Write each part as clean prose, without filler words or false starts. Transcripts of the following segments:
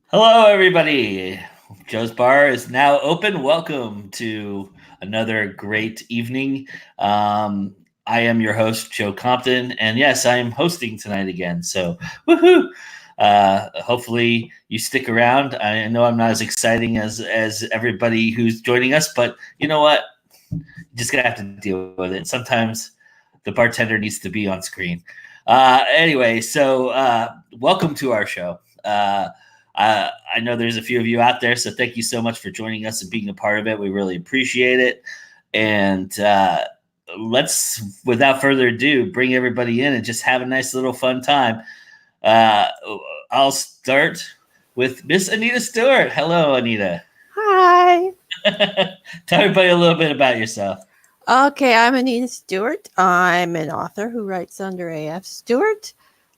Hello, everybody. Joe's Bar is now open. Welcome to another great evening. I am your host, Joe Compton, and yes, I am hosting tonight again. So, woohoo! Hopefully, you stick around. I know I'm not as exciting as everybody who's joining us, but you know what? You just gotta have to deal with it. Sometimes the bartender needs to be on screen. Welcome to our show. I know there's a few of you out there, so thank you so much for joining us and being a part of it. We really appreciate it. And let's, without further ado, bring everybody in and just have a nice little fun time. Uh, I'll start with Miss Anita Stewart. Hello, Anita. Hi. Tell everybody a little bit about yourself. Okay, I'm Anita Stewart. I'm an author who writes under A.F. Stewart.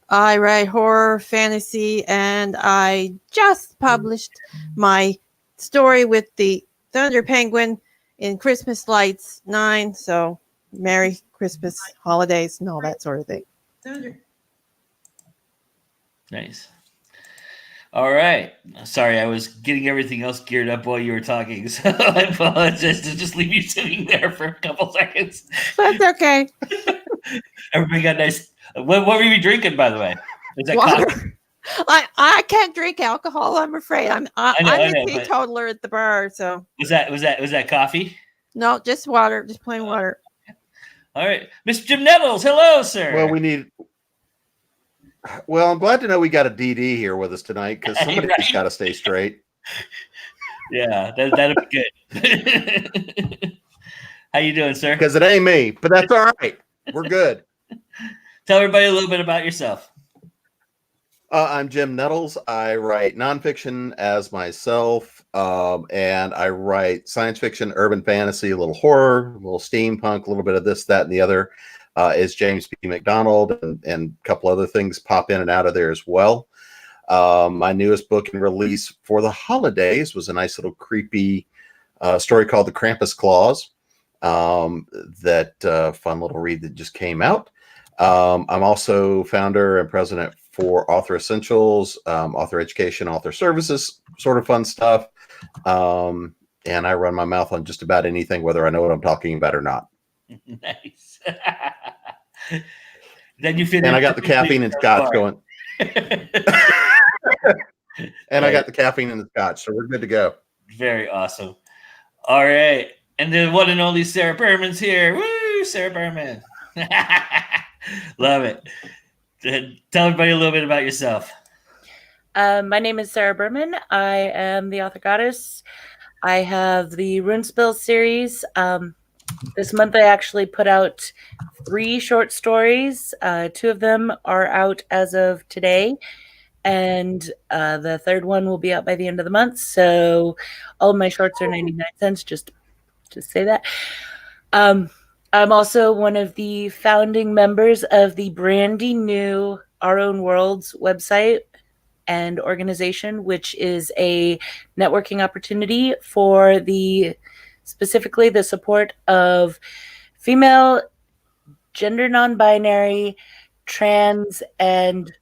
I write horror, fantasy, and I just published my story with the Thunder Penguin in Christmas Lights 9. So, Merry Christmas, holidays, and all that sort of thing. Nice. All right. Sorry, I was getting everything else geared up while you were talking, so I apologize to just leave you sitting there for a couple seconds. That's okay. Everybody got nice. What were you drinking, by the way? Is that Water. coffee? I can't drink alcohol. I'm afraid. I'm I a know, but teetotaler at the bar. So was that coffee? no, just water, just plain water. All right, Mr. Jim Nettles. Hello, sir. Well, I'm glad to know we got a DD here with us tonight because somebody's Right? got to stay straight. Yeah, that'll be good. How you doing, sir? Because it ain't me, but that's all right. We're good. Tell everybody a little bit about yourself. I'm Jim Nettles. I write nonfiction as myself, and I write science fiction, urban fantasy, a little horror, a little steampunk, a little bit of this, that, and the other. Is James P. McDonald, and a couple other things pop in and out of there as well. My newest book and release for the holidays was a nice little creepy story called The Krampus Claws. That fun little read that just came out. I'm also founder and president for Author Essentials, author education, author services, sort of fun stuff. And I run my mouth on just about anything, whether I know what I'm talking about or not. Nice. Then you and I got the caffeine and scotch going. And I got the caffeine and the scotch, so we're good to go. Very awesome. All right. And the one and only Sarah Berman's here. Woo, Sarah Berman. Love it. Tell everybody a little bit about yourself. My name is Sarah Berman. I am the author goddess. I have the Runespill series. This month I actually put out 3 short stories. 2 of them are out as of today, and the third one will be out by the end of the month. So all of my shorts are 99 cents, just to say that. I'm also one of the founding members of the brandy new Our Own Worlds website and organization, which is a networking opportunity for specifically the support of female, gender non-binary, trans, and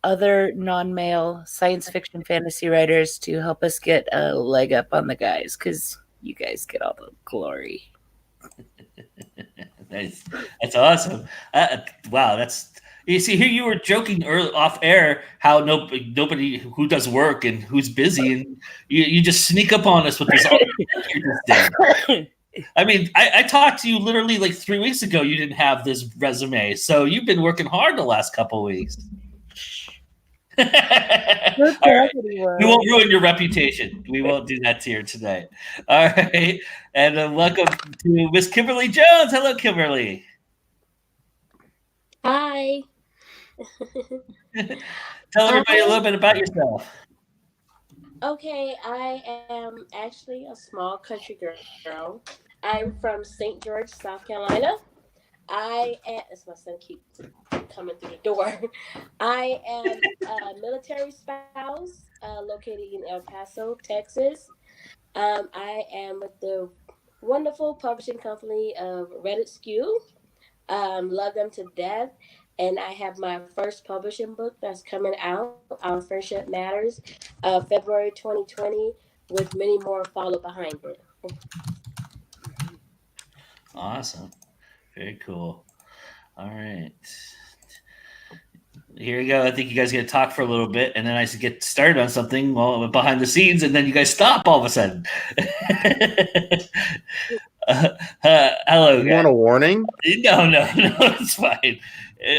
other non-male science fiction fantasy writers to help us get a leg up on the guys, because you guys get all the glory. Nice. That's awesome. Wow, that's... You see, here you were joking off air how nobody who does work and who's busy, and you just sneak up on us with this. I mean, I talked to you literally like 3 weeks ago. You didn't have this resume, so you've been working hard the last couple of weeks. All right. We won't ruin your reputation. We won't do that to you tonight. All right, and welcome to Miss Kimberly Jones. Hello, Kimberly. Hi. Tell everybody a little bit about yourself. Okay, I am actually a small country girl. I'm from St. George, South Carolina. As my son keeps coming through the door, I am a military spouse located in El Paso, Texas. I am with the wonderful publishing company of Reddit Skew. Love them to death. and I have my first publishing book that's coming out, Our Friendship Matters, February 2020, with many more follow behind it. Awesome. Very cool. All right. Here we go. I think you guys get to talk for a little bit, and then I get started on something while behind the scenes, and then you guys stop all of a sudden. Hello. You want a warning? No, it's fine.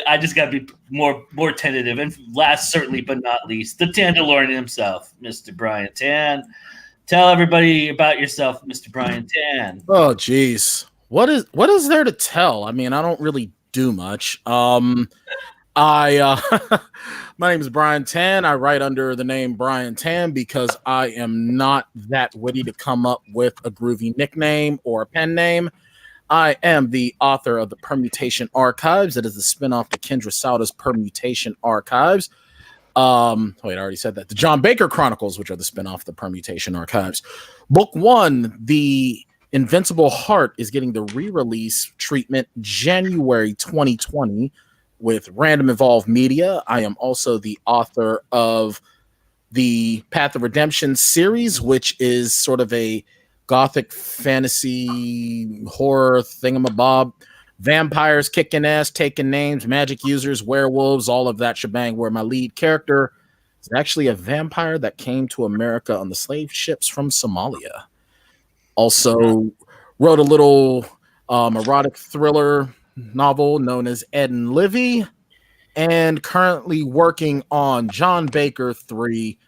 I just got to be more tentative. And last, certainly, but not least, the Tandalorian himself, Mr. Brian Tan. Tell everybody about yourself, Mr. Brian Tan. Oh, geez. What is there to tell? I mean, I don't really do much. My name is Brian Tan. I write under the name Brian Tan because I am not that witty to come up with a groovy nickname or a pen name. I am the author of the Permutation Archives. It is the spinoff to Kendra Sauda's Permutation Archives. Wait, I already said that. The John Baker Chronicles, which are the spinoff of the Permutation Archives. Book 1, The Invincible Heart, is getting the re-release treatment January 2020 with Random Evolved Media. I am also the author of the Path of Redemption series, which is sort of a gothic fantasy horror thingamabob. Vampires kicking ass, taking names, magic users, werewolves, all of that shebang, where my lead character is actually a vampire that came to America on the slave ships from Somalia. Also wrote a little erotic thriller novel known as Ed and Livy, and currently working on John Baker 3,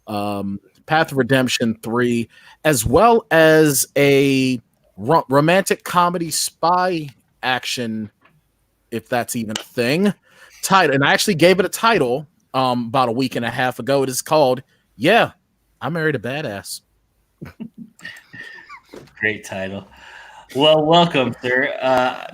Path of Redemption 3, as well as a romantic comedy spy action, if that's even a thing, title. And I actually gave it a title about a week and a half ago. It is called Yeah, I Married a Badass. Great title. Well, welcome, sir.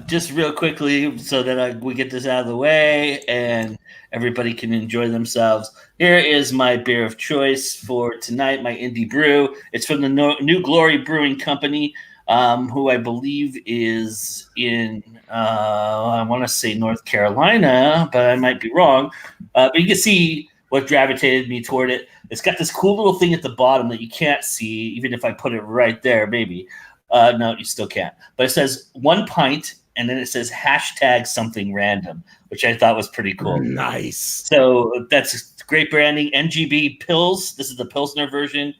Just real quickly, so that we get this out of the way and everybody can enjoy themselves. Here is my beer of choice for tonight, my indie brew. It's from the New Glory Brewing Company, who I believe is in, I want to say North Carolina, but I might be wrong. But you can see what gravitated me toward it. It's got this cool little thing at the bottom that you can't see, even if I put it right there, maybe. No, you still can't. But it says 1 pint, and then it says hashtag something random, which I thought was pretty cool. Nice. So that's great branding. NGB Pils. This is the Pilsner version.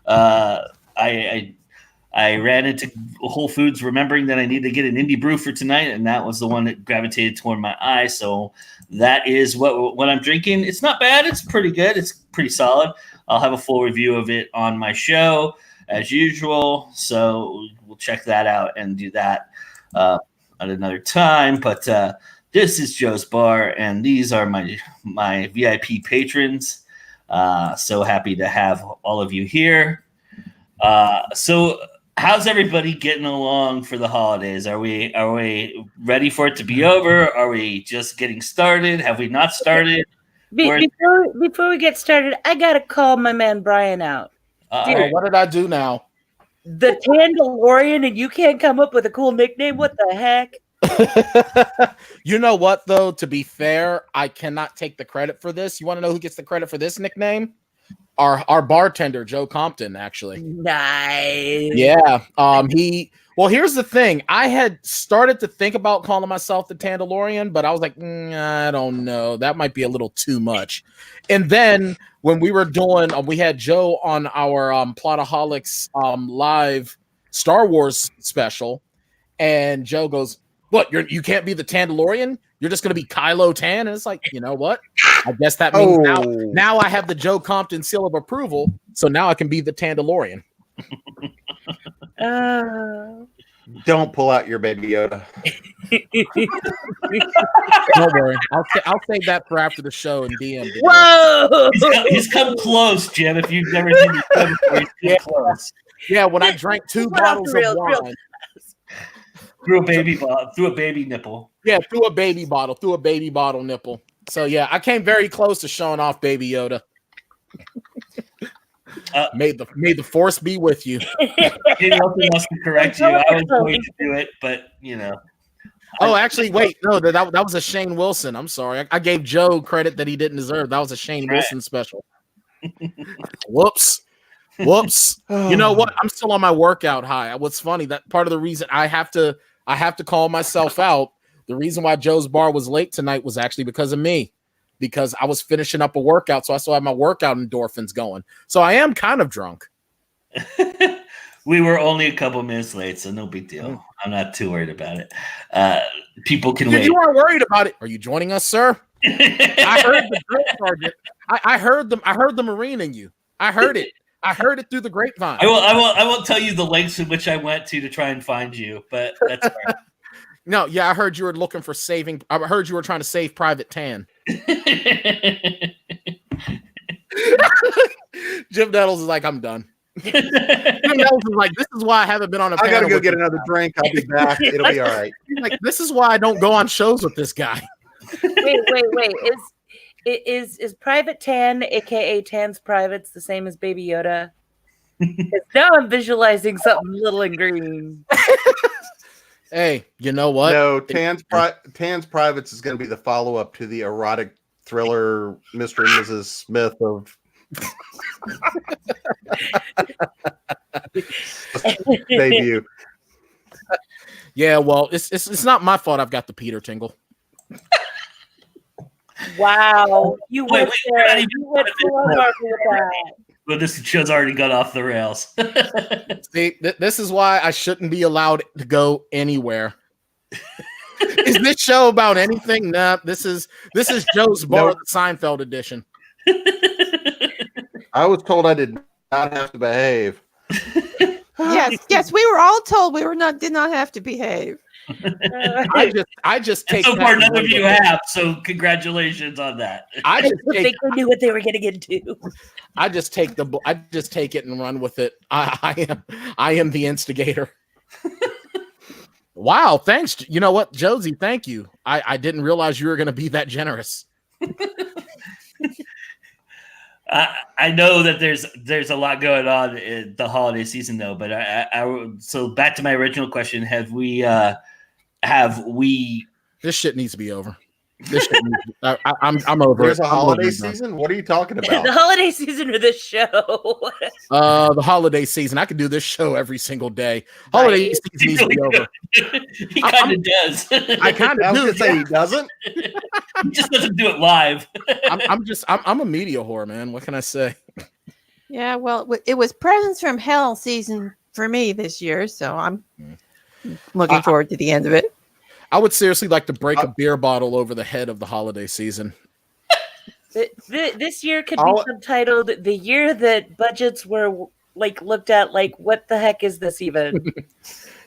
I ran into Whole Foods remembering that I needed to get an indie brew for tonight, and that was the one that gravitated toward my eye. So that is what I'm drinking. It's not bad. It's pretty good. It's pretty solid. I'll have a full review of it on my show as usual. So we'll check that out and do that at another time. But this is Joe's Bar, and these are my VIP patrons. So happy to have all of you here. So how's everybody getting along for the holidays? Are we ready for it to be over? Are we just getting started? Have we not started? Before we get started, I gotta call my man Brian out. What did I do now? The Tandalorian, and you can't come up with a cool nickname? What the heck? You know what, though? To be fair, I cannot take the credit for this. You want to know who gets the credit for this nickname? Our bartender, Joe Compton, actually. Nice. Yeah. Well, here's the thing. I had started to think about calling myself the Tandalorian, but I was like, I don't know. That might be a little too much. And then when we were doing, we had Joe on our Plotaholics live Star Wars special, and Joe goes, "What? You can't be the Tandalorian? You're just going to be Kylo Tan?" And it's like, you know what? I guess that means now I have the Joe Compton seal of approval, so now I can be the Tandalorian. Don't pull out your Baby Yoda. Don't worry. I'll save that for after the show and DM. Whoa! He's come close, Jim. If you've never seen him before, he's come close. Yeah, when I drank 2 bottles of wine. Through a baby nipple. Yeah, through a baby bottle nipple. So yeah, I came very close to showing off Baby Yoda. May the force be with you. Nothing else to correct you. I was going to do it, but Oh, actually, wait. No, that was a Shane Wilson. I'm sorry. I gave Joe credit that he didn't deserve. That was a Shane Wilson special. Whoops. You know what? I'm still on my workout high. What's funny, that part of the reason I have to call myself out. The reason why Joe's Bar was late tonight was actually because of me. Because I was finishing up a workout, so I still have my workout endorphins going. So I am kind of drunk. We were only a couple minutes late, so no big deal. I'm not too worried about it. People can wait. You aren't worried about it. Are you joining us, sir? I heard the drill sergeant. I heard them. I heard the Marine in you. I heard it. I heard it through the grapevine. I won't tell you the lengths in which I went to try and find you, but that's fine. No, yeah, I heard you were looking for saving. I heard you were trying to save Private Tan. Jim Nettles is like, I'm done. Jim Nettles is like, this is why I haven't been on a I panel. gotta go get another drink. I'll be back. It'll be all right. He's like, this is why I don't go on shows with this guy. Wait. Is Private Tan, aka Tan's Privates, the same as Baby Yoda? 'Cause now I'm visualizing something little and green. Hey, you know what? No, Tan's Privates is going to be the follow-up to the erotic thriller Mr. and Mrs. Smith of debut. Yeah, well, it's not my fault I've got the Peter tingle. Wow, you Wait, went we're not there. even- You went so hard with that. Well, this show's already got off the rails. See, this is why I shouldn't be allowed to go anywhere. Is this show about anything? Nah, this is Joe's Bar, Nope. the Seinfeld edition. I was told I did not have to behave. Yes, we were all told did not have to behave. I just And take so that far, and none run of you with it. have. So congratulations on that. I I just don't take think they knew what they were getting into. I just take it and run with it. I am the instigator. Wow, thanks. You know what, Josie, thank you. I didn't realize you were going to be that generous. I know that there's a lot going on in the holiday season, though. But so back to my original question: Have we? This shit needs to be over. This shit needs to, I'm over. There's it. a I'm over holiday it, done. season? What are you talking The about? holiday season or this show? The holiday season. I could do this show every single day. Holiday Right. season needs to be over. He kind of does. I kind I of was do. gonna say he doesn't. He just doesn't do it live. I'm a media whore, man. What can I say? Yeah, well, it was Presents from Hell season for me this year, so I'm looking forward to the end of it. I would seriously like to break a beer bottle over the head of the holiday season. This year could All- be subtitled "The Year That Budgets Were like Looked At Like What the Heck is this even?"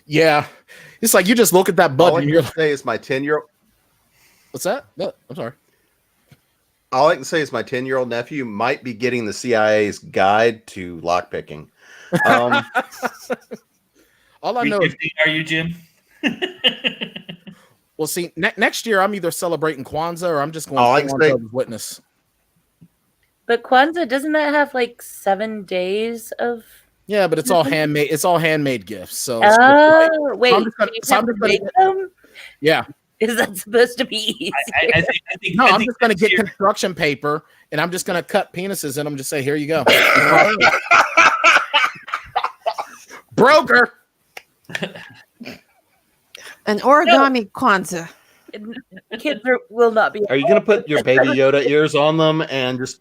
Yeah, it's like you just look at that All budget I and you're can like, say is my 10-year-old. what's that? No, I'm sorry. All I can say is my 10-year-old nephew might be getting the CIA's guide to lockpicking. All I know is, 350, are you, Jim? well, see, next year I'm either celebrating Kwanzaa or I'm just going Oh, I to can say- witness. But Kwanzaa, doesn't that have like 7 days of? Yeah, but it's all handmade. It's all handmade gifts. So it's just like- Oh, wait. I'm just gonna- you so I'm have just to gonna make them? yeah. Is that supposed to be easy? I think No, I I'm think just going to next get year- construction paper and I'm just going to cut penises and I'm just say, here you go. Broker. An origami Kwanzaa. Kids will not be. Are you going to put your baby Yoda ears on them and just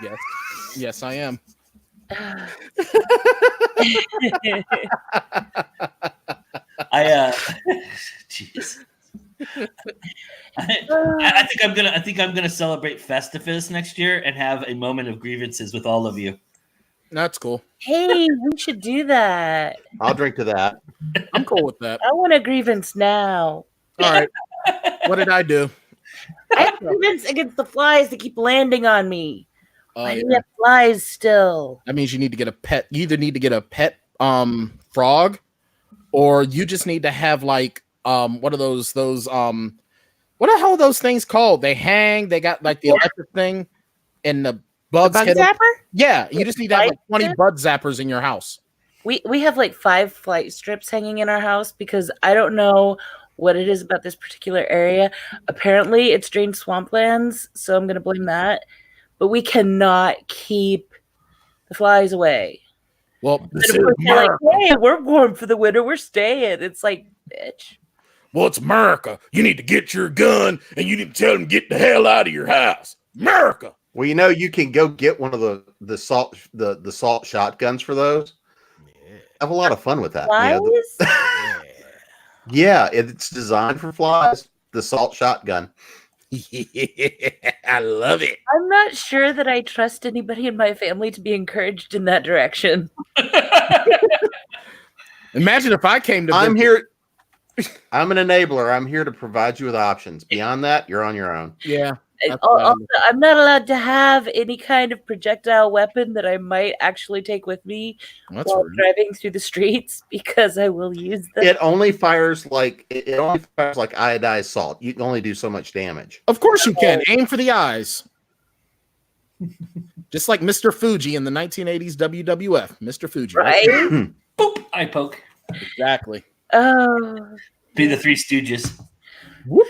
Yes. Yes, I am. Jeez. I think I'm gonna celebrate Festivus next year and have a moment of grievances with all of you. That's cool. Hey, we should do that. I'll drink to that. I'm cool with that. I want a grievance now. All right. What did I do? I have grievance against the flies that keep landing on me. I Yeah. have flies still. That means you need to get a pet. You either need to get a pet frog, or you just need to have like what are those what the hell are those things called? They hang. They got like the electric thing, and the bugs Bug hit 'em. zapper? Yeah, you just need to have like 20 Light bug zappers in your house. We have like 5 flight strips hanging in our house because I don't know what it is about this particular area. Apparently, it's drained swamplands, so I'm going to blame that. But we cannot keep the flies away. Well, And of course, they're like, hey, we're warm for the winter. We're staying. It's like, bitch. well, it's America. You need to get your gun and you need to tell them get the hell out of your house. America. Well, you can go get one of the salt shotguns for those. Have a lot of fun with that. Flies? Yeah, it's designed for flies. The salt shotgun. I love it. I'm not sure that I trust anybody in my family to be encouraged in that direction. Imagine if I came to I'm visit- here. I'm an enabler. I'm here to provide you with options. Beyond that, you're on your own. Yeah. That's Also, fine. I'm not allowed to have any kind of projectile weapon that I might actually take with me That's while rude. driving through the streets because I will use them. It only fires like iodized salt. You can only do so much damage. Of course you can. Aim for the eyes. Just like Mr. Fuji in the 1980s WWF. Mr. Fuji. Right? Boop, eye poke. Exactly. Oh, Be the Three Stooges. Whoop.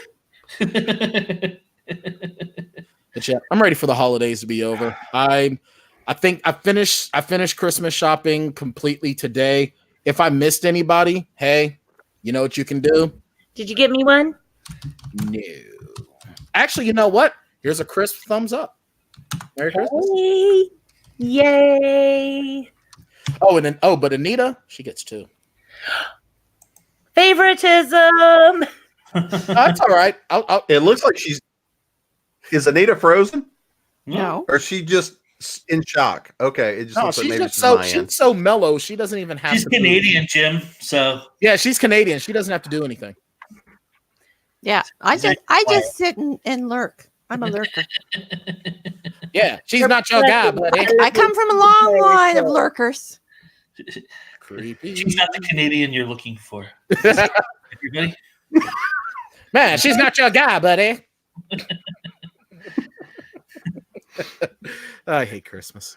But yeah, I'm ready for the holidays to be over. I think I finished Christmas shopping completely today. If I missed anybody, hey, you know what you can do? did you get me one? No. Actually, you know what? Here's a crisp thumbs up. Merry Christmas. Hey, yay! But Anita, she gets two. Favoritism. That's all right. I'll It looks like is Anita frozen No. or is she just in shock? Okay, it just no, looks like she's maybe just it's my she's end. so mellow. She doesn't even have She's to move. Canadian, Jim. So Yeah, she's Canadian. She doesn't have to do anything. Yeah. I Is that just sit and lurk. I'm a lurker. Yeah, she's not your guy, buddy. I come from a long line of lurkers. Creepy. she's not the Canadian you're looking for. Everybody. Man, she's not your guy, buddy. I hate Christmas.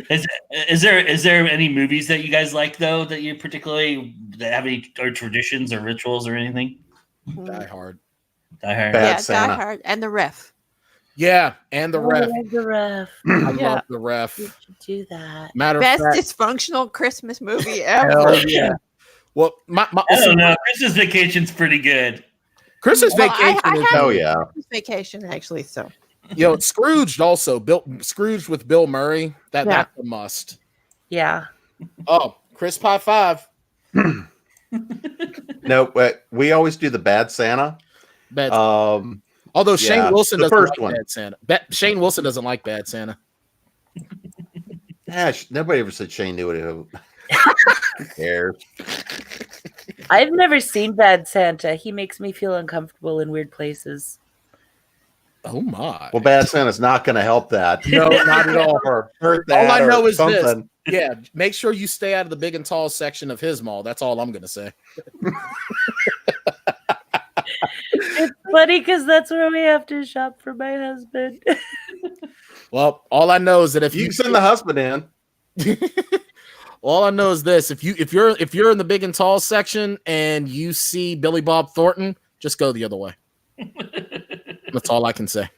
Is there any movies that you guys like though that you particularly that have any or traditions or rituals or anything? Die Hard. Die Hard. Bad Yeah, Santa. Die Hard and the Ref. Yeah, and the ref. The ref. I Yeah. love the ref. You should do that. Matter of Best fact, dysfunctional Christmas movie hell ever. yeah. Well, my I don't know. Christmas Vacation's pretty good. Christmas Well, Vacation I is have- Oh yeah. Vacation, actually. So Scrooged also Scrooged with Bill Murray. That's a must. Yeah. Oh, Chris Pie 5. No, we always do the Bad Santa. Bad. yeah, Although Shane Wilson the doesn't first like one. Bad Santa. Shane Wilson doesn't like Bad Santa. Nobody ever said Shane knew it. Who cares? I've never seen Bad Santa. He makes me feel uncomfortable in weird places. Oh my. Well, Bad Santa's not going to help that. No, not at all. Or hurt All that I or know is something. this. Yeah, make sure you stay out of the big and tall section of his mall. That's all I'm going to say. It's funny because that's where we have to shop for my husband. Well, all I know is that if You can send the husband in. all I know is this: if you're in the big and tall section and you see Billy Bob Thornton, just go the other way. That's all I can say.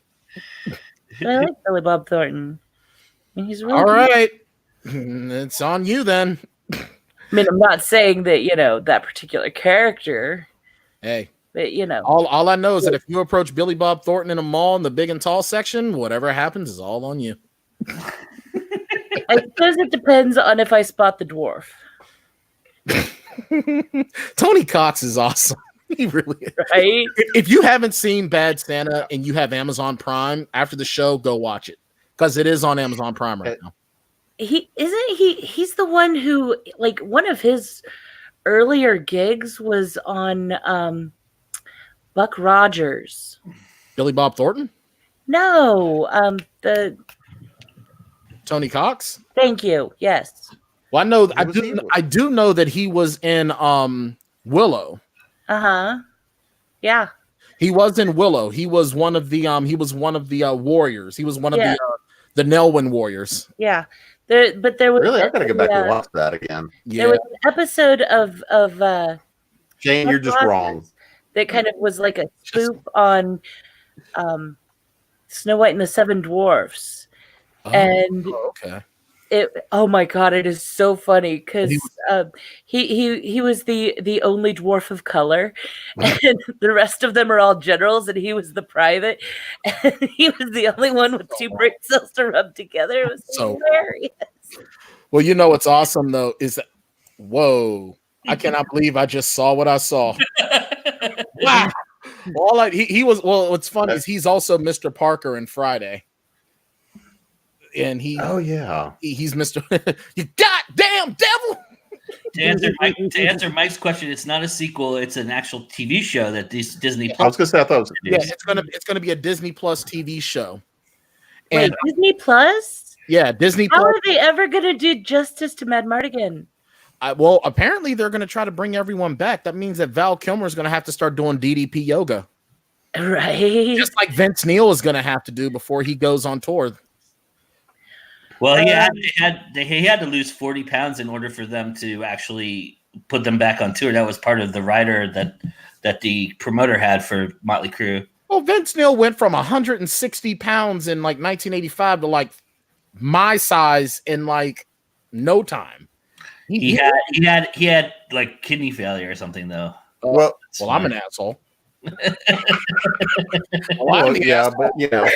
I like Billy Bob Thornton. I mean, he's really All good. right, it's on you then. I mean, I'm not saying that, that particular character, Hey, but all I know is that if you approach Billy Bob Thornton in a mall in the big and tall section, whatever happens is all on you. I suppose it depends on if I spot the dwarf. Tony Cox is awesome. He really is. Right? If you haven't seen Bad Santa and you have Amazon Prime, after the show, go watch it because it is on Amazon Prime right now. He's the one who, like, one of his earlier gigs was on Buck Rogers. Billy Bob Thornton, No, Tony Cox. thank you. Yes. Well, I know What was he? I do know that he was in Willow. Uh-huh. Yeah. He was in Willow. He was one of the warriors. He was one of the Nelwyn warriors. Yeah. There was Really, I gotta go back and yeah, watch that again. there was an episode of Jane, you're just wrong. that kind of was like a spoof on Snow White and the Seven Dwarfs, and okay. Oh my god, it is so funny because he was the only dwarf of color, and the rest of them are all generals, and he was the private, and he was the only one with two brain cells to rub together. It was So- hilarious. Well, you know what's awesome though is that whoa, I cannot believe I just saw what I saw. Wow. He was what's funny is he's also Mr. Parker in Friday. And he's Mr. You goddamn devil. To answer Mike's question, it's not a sequel; it's an actual TV show that Disney. I was gonna say I thought it was. Yeah, it's gonna be a Disney Plus TV show. Wait, Disney Plus? Yeah, Disney How Plus. are they ever gonna do justice to Mad Mardigan? Well, apparently they're gonna try to bring everyone back. That means that Val Kilmer is gonna have to start doing DDP yoga, right? just like Vince Neil is gonna have to do before he goes on tour. Well, he had to lose 40 pounds in order for them to actually put them back on tour. That was part of the rider that the promoter had for Motley Crue. Well, Vince Neil went from 160 pounds in like 1985 to like my size in like no time. He had like kidney failure or something though. Well, I'm an asshole. Yeah, but you know,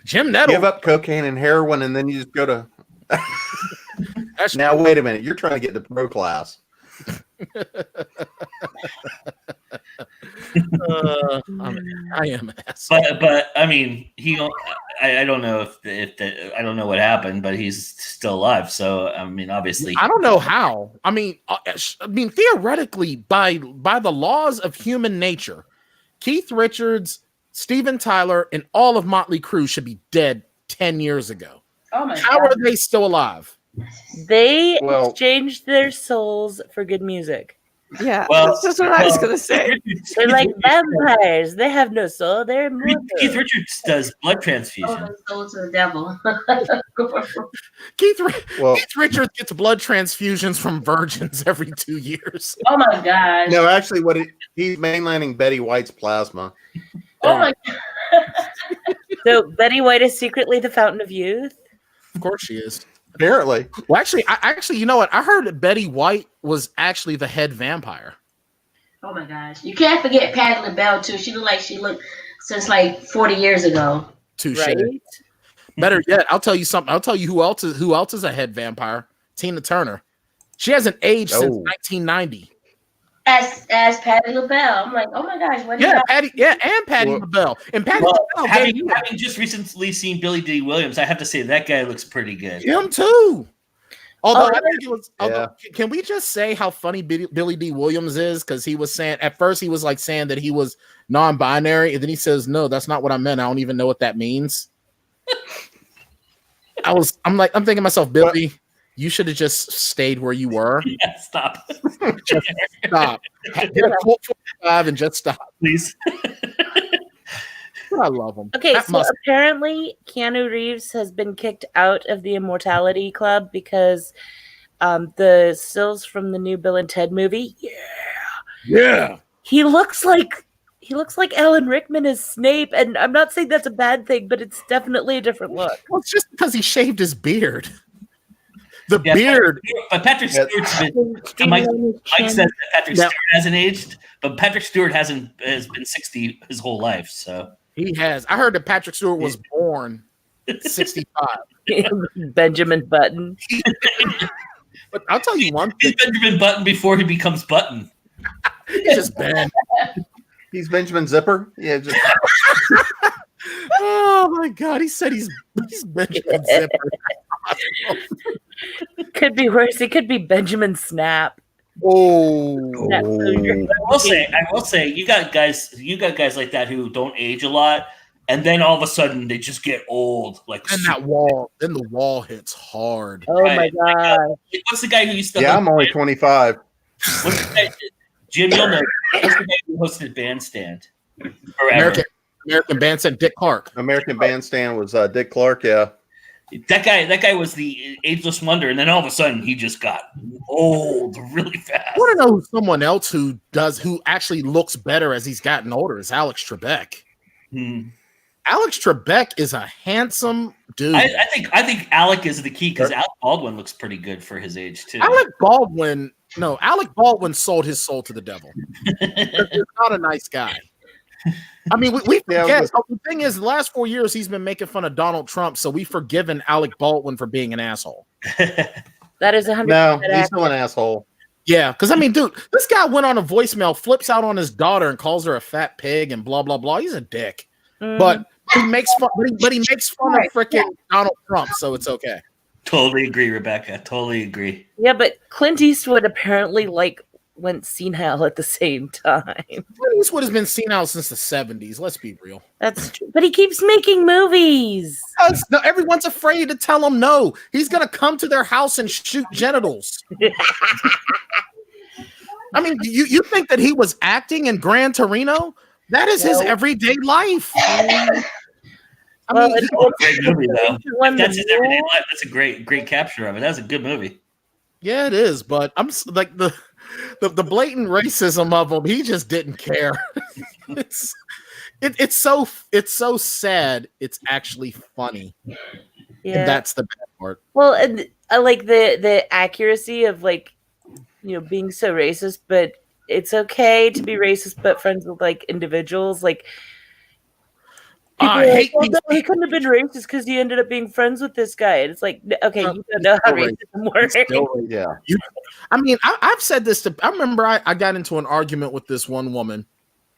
Jim Nettle give up cocaine and heroin, and then you just go to. Now wait a minute, you're trying to get to pro class. I am an asshole. But I mean, I don't know if I don't know what happened, but he's still alive. So I mean, obviously, I don't know how. I mean, theoretically, by the laws of human nature, Keith Richards, Steven Tyler, and all of Motley Crue should be dead 10 years ago. Oh my How God. are they still alive? They exchanged their souls for good music. Yeah, Well, that's just what I was going to say. They're like vampires. They have no soul. They're immortal. Keith Richards does blood transfusion. Soul to the devil. Keith Richards gets blood transfusions from virgins every 2 years. Oh my God. No, actually, he's mainlining Betty White's plasma. Oh my God. So Betty White is secretly the fountain of youth. Of course she is. Apparently. Well, actually, you know what? I heard that Betty White was actually the head vampire. Oh my gosh. You can't forget Patti LaBelle too. She looked like she looked since like 40 years ago. Touche. Right? Better yet, I'll tell you something. I'll tell you who else is a head vampire. Tina Turner. She hasn't aged since 1990. As Patti LaBelle. I'm like, oh my gosh, what and Patti LaBelle. And Patti LaBelle, having just recently seen Billy D. Williams, I have to say that guy looks pretty good. Him too. Although I think it was, Yeah. can we just say how funny Billy D. Williams is? Because he was saying at first he was like saying that he was non-binary, and then he says, "No, that's not what I meant. I don't even know what that means." I'm thinking to myself, Billy, you should have just stayed where you were. Yeah, stop. Just stop. Get a Colt 45 and just stop, please. I love him. Okay, so apparently Keanu Reeves has been kicked out of the Immortality Club because the stills from the new Bill and Ted movie. Yeah. He looks like Alan Rickman as Snape, and I'm not saying that's a bad thing, but it's definitely a different look. Well, it's just because he shaved his beard. The beard. But Patrick Stewart's been. Mike says that Patrick Stewart hasn't aged, but Patrick Stewart has been 60 his whole life. So he has. I heard that Patrick Stewart was born 65. Benjamin Button. But I'll tell you one thing. He's Benjamin Button before he becomes Button. He's just Ben. He's Benjamin Zipper. Yeah. Just... Oh my God! He said he's Benjamin Zipper. Could be worse. It could be Benjamin Snap. Oh. I will say, you got guys like that who don't age a lot, and then all of a sudden they just get old. Like, and then the wall hits hard. Oh my God! What's the guy who used to? Yeah, I'm only 25. What's the guy, Jim? You'll know. What's the guy who hosted Bandstand? Forever. American Bandstand, Dick Clark. American Bandstand was Dick Clark. Yeah. That guy was the ageless wonder, and then all of a sudden he just got old really fast. I want to know someone else who actually looks better as he's gotten older is Alex Trebek. Hmm. Alex Trebek is a handsome dude. I think Alec is the key because Alec Baldwin looks pretty good for his age too. Alec Baldwin sold his soul to the devil. He's not a nice guy. I mean, we forget. The thing is, the last 4 years he's been making fun of Donald Trump, so we've forgiven Alec Baldwin for being an asshole. That is 100%. No, he's still an asshole. Yeah, because I mean, dude, this guy went on a voicemail, flips out on his daughter, and calls her a fat pig and blah blah blah. He's a dick, but he makes fun. But he makes fun of freaking Donald Trump, so it's okay. Totally agree, Rebecca. Totally agree. Yeah, but Clint Eastwood apparently went senile at the same time. Clint Eastwood has been senile since the 70s. Let's be real. That's true. But he keeps making movies. No, everyone's afraid to tell him no. He's gonna come to their house and shoot genitals. I mean, you think that he was acting in Gran Torino? That is his everyday life. I mean, It's a great movie, though. That's his everyday life. That's a great capture of it. That's a good movie. yeah, it is. But I'm like the blatant racism of him. He just didn't care. It's so sad. It's actually funny. Yeah, And that's the bad part. well, and I like the accuracy of being so racist, but it's okay to be racist, but friends with individuals. People I are hate like, these he couldn't have been racist because he ended up being friends with this guy. And it's like, okay, you don't know how racism works. Yeah. I mean, I've said this I remember I got into an argument with this one woman,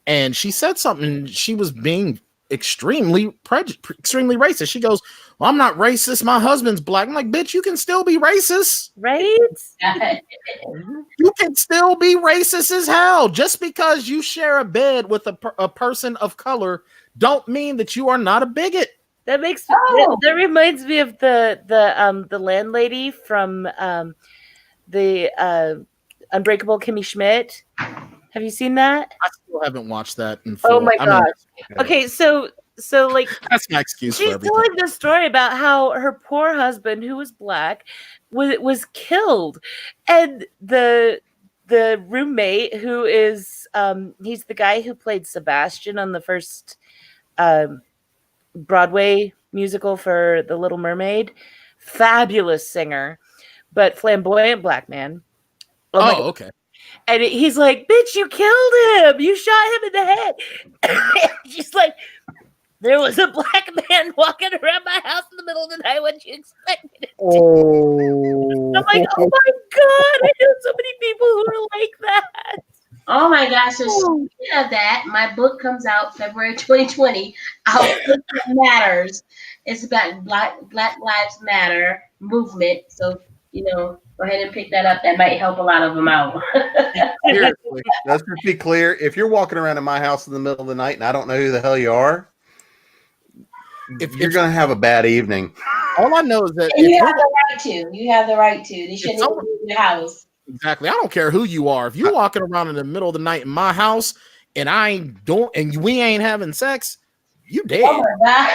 and she said something. She was being extremely racist. She goes, "Well, I'm not racist. My husband's black." I'm like, "Bitch, you can still be racist. Right? You can still be racist as hell. Just because you share a bed with a person of color, don't mean that you are not a bigot." That that reminds me of the landlady from the Unbreakable Kimmy Schmidt. Have you seen that? I still haven't watched that in full. Oh my I mean, gosh. Okay, so that's my excuse for she's everything. telling the story about how her poor husband, who was black, was killed, and the roommate, who is he's the guy who played Sebastian on the first Broadway musical for The Little Mermaid, fabulous singer, but flamboyant black man. Oh my God. Okay. And he's like, "Bitch, you killed him. You shot him in the head." She's like, "There was a black man walking around my house in the middle of the night. What you expected it to?" Oh. I'm like, "Oh my God, I know so many people who are like that." Oh my gosh! So speaking of that, my book comes out February 2020. Outlook Matters. It's about Black Lives Matter movement. So go ahead and pick that up. That might help a lot of them out. Seriously, let's just be clear. If you're walking around in my house in the middle of the night and I don't know who the hell you are, you're going to have a bad evening. All I know is that And you have the right to. You have the right to. They shouldn't even leave your house. exactly. I don't care who you are. If you're walking around in the middle of the night in my house and we ain't having sex, you dead. Oh my God.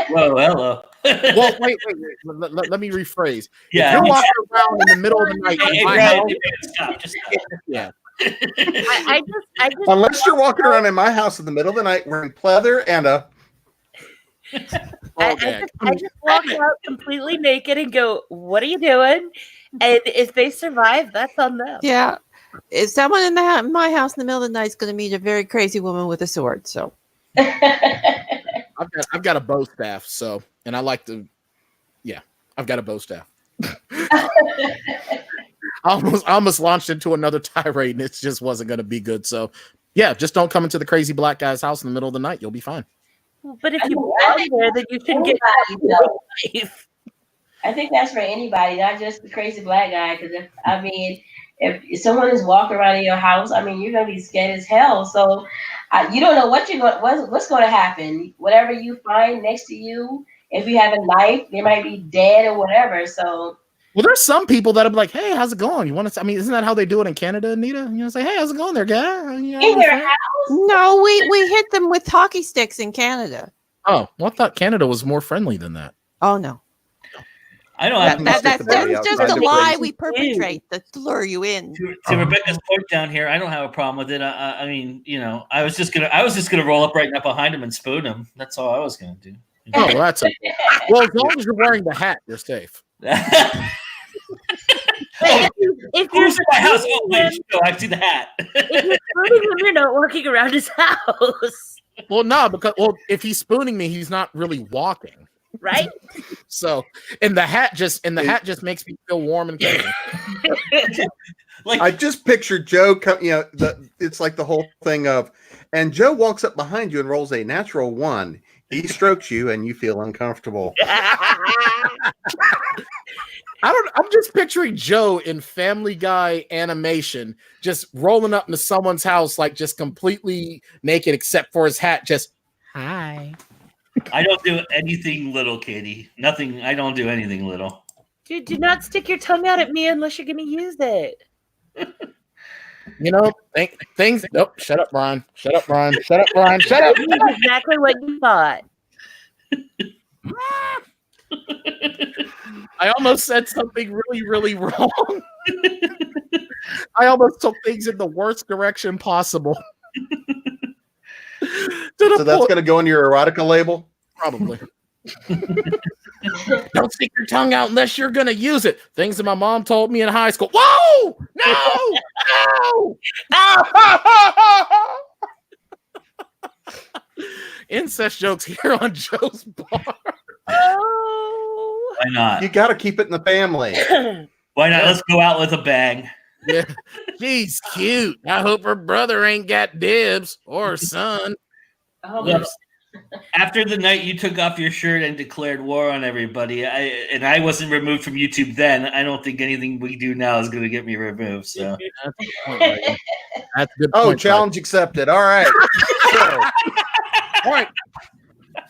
Whoa, hello. Well, wait. Let me rephrase. Yeah, If you're walking around in the middle of the night Hey, in my Brad, house, stop. Just stop. yeah. I just Unless you're walking around in my house in the middle of the night wearing pleather and a I just walk out completely naked and go, "What are you doing?" And if they survive, that's on them. Yeah. If someone in my house in the middle of the night is going to meet a very crazy woman with a sword. So I've got a bow staff, so and I like to I've got a bow staff. I almost launched into another tirade and it just wasn't going to be good. So yeah, just don't come into the crazy black guy's house in the middle of the night. You'll be fine. But if you belong there, then you should get life. I think that's for anybody, not just the crazy black guy. Because if someone is walking around in your house, you're gonna be scared as hell. So you don't know what's going to happen. Whatever you find next to you, if you have a knife, they might be dead or whatever. So. Well, there's some people that'll be like, "Hey, how's it going? You want to?" Isn't that how they do it in Canada, Anita? Say, "Hey, how's it going there, guy?" In your house? no, we hit them with hockey sticks in Canada. Oh, well, I thought Canada was more friendly than that. Oh no. I don't have That- That's Stick the just outside a the lie place. we perpetrate to lure you in. to Rebecca's point down here. I don't have a problem with it. I mean, I was just gonna roll up right up behind him and spoon him. That's all I was gonna do. Oh, well, that's a, well. As long as you're wearing the hat, you're safe. If you're Who's in my house? Oh, spooning wait, him, no, I see the hat. if you're spooning him, you're not walking around his house, Well, no, because if he's spooning me, he's not really walking. right? So, and the hat just makes me feel warm and cozy. Like I just pictured Joe come, it's like the whole thing of, and Joe walks up behind you and rolls a natural 1. He strokes you and you feel uncomfortable. I'm just picturing Joe in Family Guy animation, just rolling up into someone's house, like just completely naked except for his hat. Just hi. I don't do anything little, Katie. Nothing. I don't do anything little. Dude, do not stick your tongue out at me unless you're going to use it. Things. Nope. Shut up, Brian. Shut up, Brian. Shut up, Brian. Shut up. That's exactly what you thought. I almost said something really, really wrong. I almost took things in the worst direction possible. So that's going to go in your erotica label? Probably. Don't stick your tongue out unless you're going to use it. Things that my mom told me in high school. Whoa! No! Incest jokes here on Joe's Bar. Oh. Why not? You got to keep it in the family. Why not? Let's go out with a bang. Yeah. She's cute. I hope her brother ain't got dibs or her son. Oh, Look, after the night you took off your shirt and declared war on everybody, I wasn't removed from YouTube then. I don't think anything we do now is going to get me removed. So That's a good point, Ryan. That's a good Oh, point, challenge accepted. All right. So, Ryan. All right.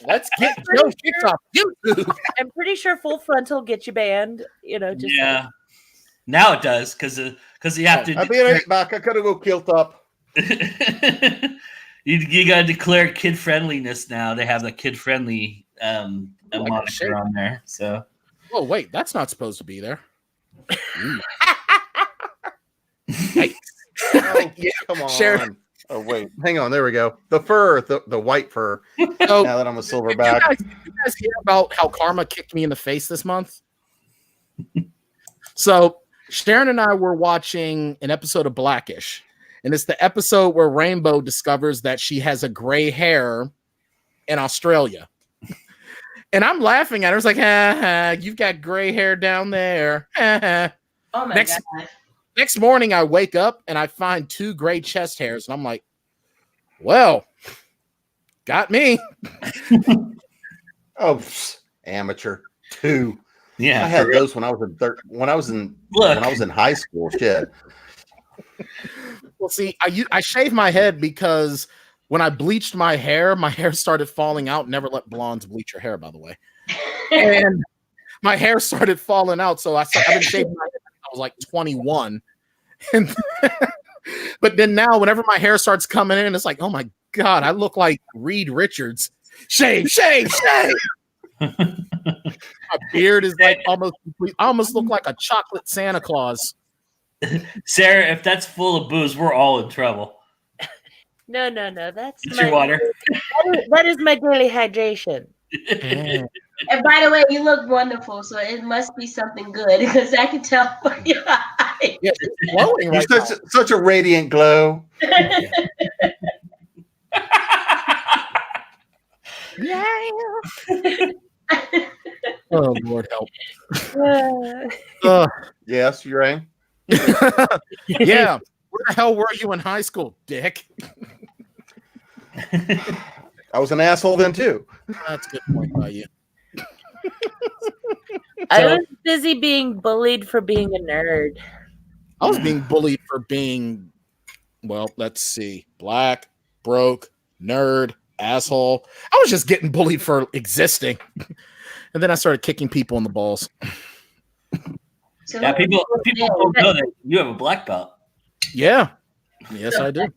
Let's get Joe kicks off YouTube. I'm pretty sure Full Frontal get you banned. Just yeah, now it does because you have I'll to. be right back. I got to go kilt up. You got to declare kid friendliness now. They have the kid friendly moniker on there. So Oh, wait. That's not supposed to be there. Yikes. Oh, Yeah, come on. Share. Oh, wait. Hang on. There we go. The fur, the white fur. So, Now that I'm a did you silverback. guys hear about how karma kicked me in the face this month? So Sharon and I were watching an episode of Blackish, and it's the episode where Rainbow discovers that she has a gray hair in Australia. And I'm laughing at her. It's like, you've got gray hair down there. oh my Next- god. Next morning, I wake up and I find 2 gray chest hairs, and I'm like, well, got me. Oh, amateur. 2. yeah, I had those when I was in high school. Shit. Well, see, I shaved my head because when I bleached my hair started falling out. Never let blondes bleach your hair, by the way. And my hair started falling out, so I've been shaving my head since I was like 21. And but then now, whenever my hair starts coming in, it's like, oh my god, I look like Reed Richards. Shave. My beard is like almost complete. I almost look like a chocolate Santa Claus. Sarah, if that's full of booze, we're all in trouble. No. That's Get your water. That is my daily hydration. And by the way, you look wonderful, so it must be something good because I can tell by your eyes. Yeah, it's glowing right You're now. such a radiant glow. Oh Lord help. Yes, you're right. Yeah. Where the hell were you in high school, Dick? I was an asshole then too. That's a good point by you. I was busy being bullied for being a nerd. I was being bullied for being, well, let's see, black, broke, nerd, asshole. I was just getting bullied for existing. And then I started kicking people in the balls. So Yeah, people don't know that you have a black belt. Yeah. Yes, I do.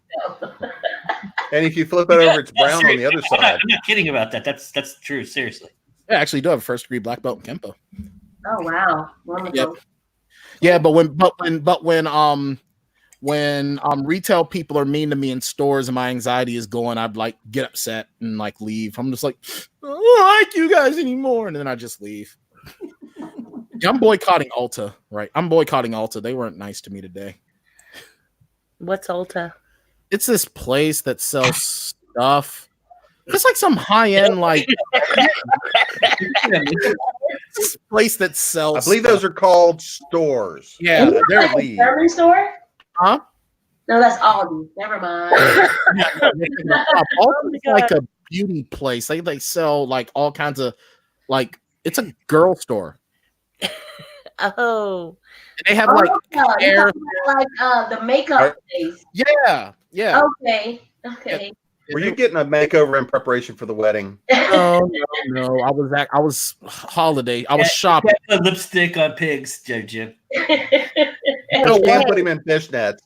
And if you flip it over, it's brown on the other I'm side. not kidding about that. That's true. Seriously. I actually do have a 1st degree black belt in Kempo. Oh wow, wonderful. Yep. Yeah, but when retail people are mean to me in stores and my anxiety is going, I'd like get upset and like leave. I'm just like, I don't like you guys anymore, and then I just leave. Yeah, I'm boycotting Ulta, right? I'm boycotting Ulta. They weren't nice to me today. What's Ulta? It's this place that sells stuff. It's like some high-end, like this place that sells. I believe those are called stores. Yeah, they're Like a leads. department store? Huh? No, that's Aldi. Never mind. Ulta's like a beauty place. They sell like all kinds of like it's a girl store. Oh, And they have like you hair. talking about, like the makeup place. Yeah. Okay. Okay. Were you getting a makeover in preparation for the wedding? No. I was holiday. I was shopping. Put lipstick on pigs, Jim. You can't put him in fishnets.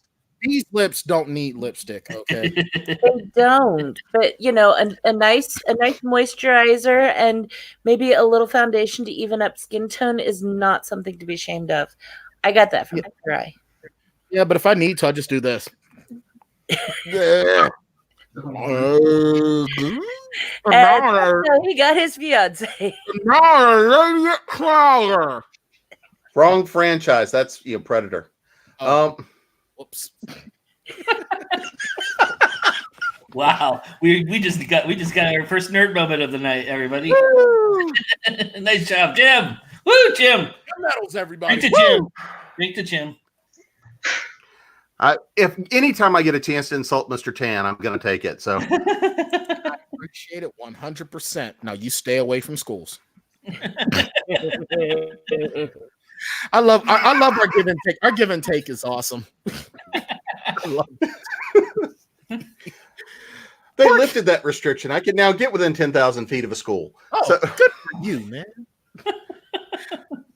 These lips don't need lipstick. Okay. they don't. But you know, a nice moisturizer and maybe a little foundation to even up skin tone is not something to be ashamed of. I got that from dry. Yeah, but if I need to, I just do this. Yeah. And so he got his fiance. Wrong franchise. That's Predator. Whoops. Wow, we just got our first nerd moment of the night, everybody. Nice job, Jim. Woo, Jim. Medals, everybody. Drink to Jim. Drink to Jim. If anytime I get a chance to insult Mr. Tan, I'm going to take it. So Appreciate it 100%. Now you stay away from schools. I love our give and take. Our give and take is awesome. I love it. they lifted that restriction. I can now get within 10,000 feet of a school. Oh, So- good for you, man.